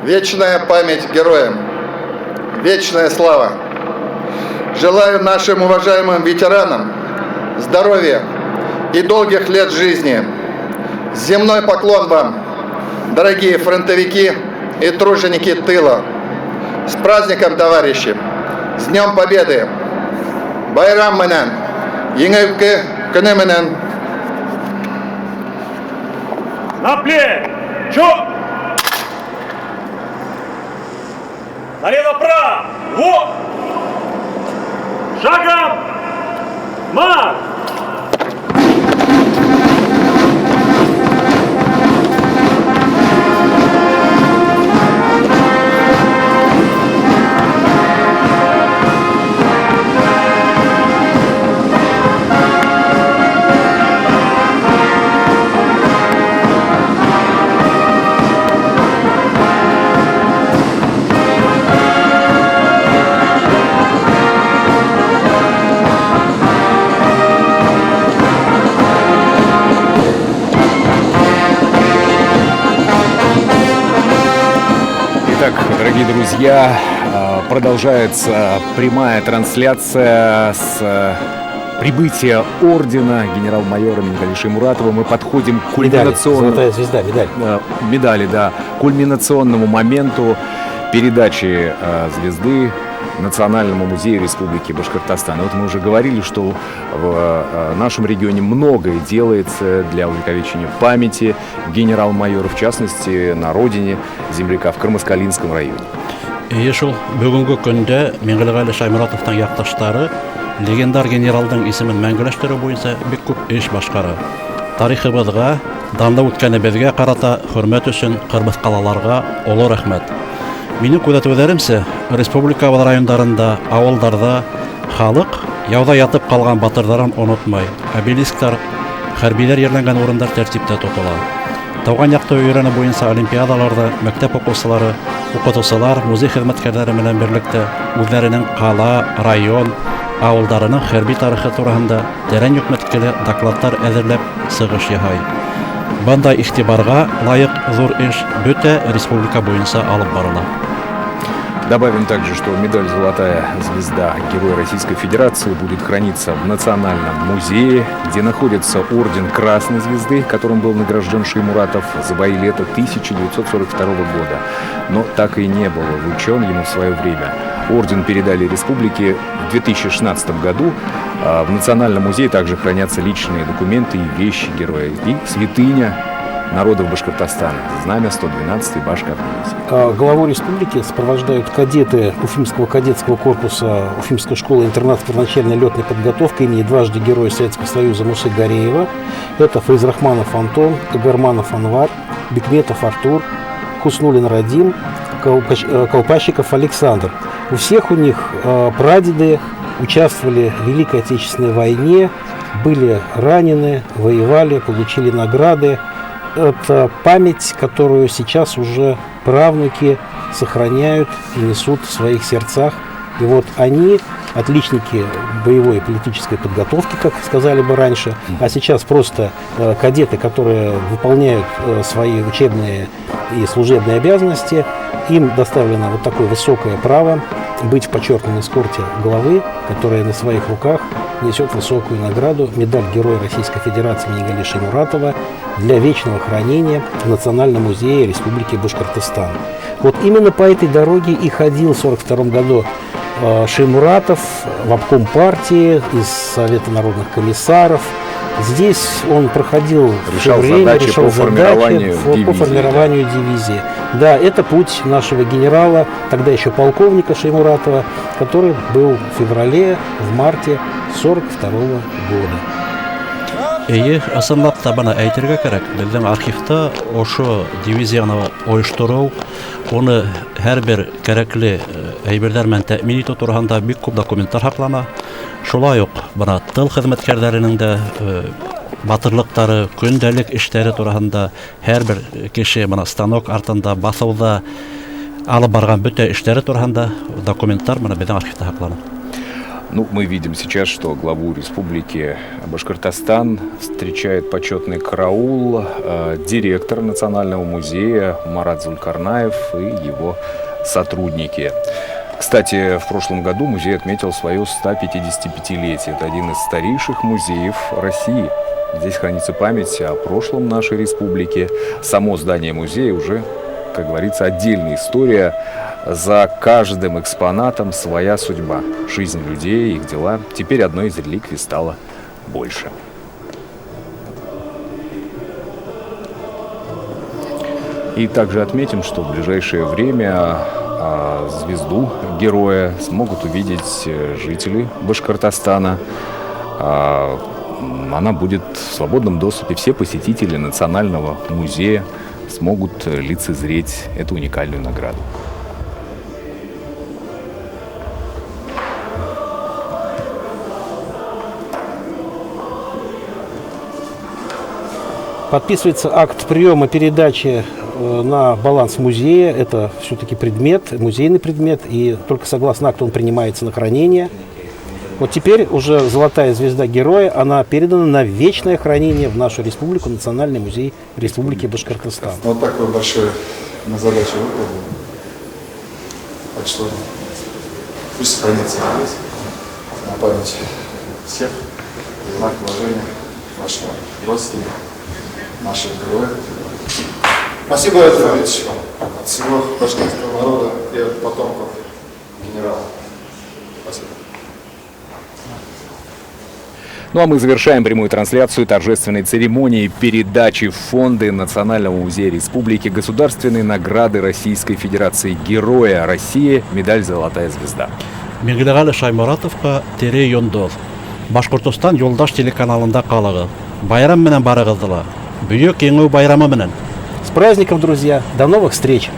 Вечная память героям, вечная слава. Желаю нашим уважаемым ветеранам здоровья и долгих лет жизни. Земной поклон вам, дорогие фронтовики и труженики тыла. С праздником, товарищи! С Днем Победы! Байрам менен, еңеуке күні менен. На пле! Плечо! Налево право! Вот! Шагом! Марш! Итак, дорогие друзья, продолжается прямая трансляция с прибытия ордена генерал-майора Минигалия Шаймуратова. Мы подходим к кульминационному... Золотая звезда, медаль. Медали, да. Кульминационному моменту передачи звезды Национальному музею Республики Башкортостан. Вот мы уже говорили, что в нашем регионе многое делается для увековечения памяти генерал-майора, в частности, на родине земляка в Кармаскалинском районе. Шул бүгінгі күнде Минигалия Шаймуратовтың якташтары легендар генералдың исемен мәңгеләштерү буенча бик күп эш башкара. Тарихыбызга, данлы үткәнебезгә карата хөрмәт өчен кырмыскалаларга олы рәхмәт. Минем күзәтүләремчә, республикабыз районнарында, авылларда халык яуда ятып калган батырларын онытмай, обелисклар, хәрбиләр йөргән урындар тәртиптә тотыла. Тауган якты өйрәнү буенча олимпиадаларда мәктәп укучылары, укытучылар, музей хезмәткәрләре белән берлектә үзләренең кала, район, авылларының хәрби тарихы турында тәрән йөкмәткеле докладлар әзерләп сыгыш яһай. Бандай игътибарга лайык зур эш бөтә республика буенча алып барыла. Добавим также, что медаль «Золотая звезда» Героя Российской Федерации будет храниться в Национальном музее, где находится орден Красной Звезды, которым был награжден Шаймуратов за бои лета 1942 года. Но так и не был вручен ему в свое время. Орден передали республике в 2016 году. В Национальном музее также хранятся личные документы и вещи героя. И святыня народов Башкортостана, знамя 112-й Башкордивизии. Главу республики сопровождают кадеты Уфимского кадетского корпуса Уфимской школы-интернат первоначальной летной подготовки имени дважды Героя Советского Союза Мусы Гареева. Это Файзрахманов Антон, Кагарманов Анвар, Бекметов Артур, Хуснулин Радим, Колпащиков Александр. У всех у них прадеды участвовали в Великой Отечественной войне, были ранены, воевали, получили награды. Это память, которую сейчас уже правнуки сохраняют и несут в своих сердцах. И вот они, отличники боевой и политической подготовки, как сказали бы раньше, а сейчас просто кадеты, которые выполняют свои учебные и служебные обязанности, им доставлено вот такое высокое право быть в почетном эскорте главы, которая на своих руках несет высокую награду, медаль Героя Российской Федерации Минигалия Шаймуратова для вечного хранения в Национальном музее Республики Башкортостан. Вот именно по этой дороге и ходил в 1942 году Шаймуратов в обком партии, из Совета народных комиссаров. Здесь он проходил решал задачи по формированию дивизии. Да, это путь нашего генерала, тогда еще полковника Шаймуратова, который был в феврале, в марте 1942 года. Эйе, асанлап табана әйтергә кирәк. Безнең архивта ошо дивизияны оештыру, оны һәрбер кирәкле әйберләр белән тәэмин итү турында бик күп документлар һаклана. Шулай ук бына тыл хезмәткәрләренең дә батырлыктары, көндәлек эшләре турында һәрбер кеше бына станок артында басыуда алып барган бөтә эшләре турында документлар бына безнең архивта һаклана. Ну, мы видим сейчас, что главу республики Башкортостан встречает почетный караул, директор Национального музея Марат Зулькарнаев и его сотрудники. Кстати, в прошлом году музей отметил свое 155-летие. Это один из старейших музеев России. Здесь хранится память о прошлом нашей республики. Само здание музея уже, как говорится, отдельная история. За каждым экспонатом своя судьба. Жизнь людей, их дела. Теперь одной из реликвий стало больше. И также отметим, что в ближайшее время звезду героя смогут увидеть жители Башкортостана. Она будет в свободном доступе. Все посетители Национального музея смогут лицезреть эту уникальную награду. Подписывается акт приема передачи на баланс музея. Это все-таки предмет, музейный предмет, и только согласно акту он принимается на хранение. Вот теперь уже золотая звезда героя, она передана на вечное хранение в нашу республику, Национальный музей Республики Башкортостан. Вот такой большой на задачу выполнен. Так что пусть сохранится здесь, на память всех, в знак уважения нашего родственника, наших героев. Спасибо, Эдуардович, от всего башкирского народа и от потомков генерала. Спасибо. Ну а мы завершаем прямую трансляцию торжественной церемонии передачи в фонды Национального музея Республики государственной награды Российской Федерации Героя России, медаль «Золотая звезда». Миргали Шаймуратовка, Тере Йондор. Башкортостан Юлдаш телеканалында калыгыз. Байрам менен барыгыздыла. Бүйөк еңүү байрамы менен. С праздником, друзья! До новых встреч!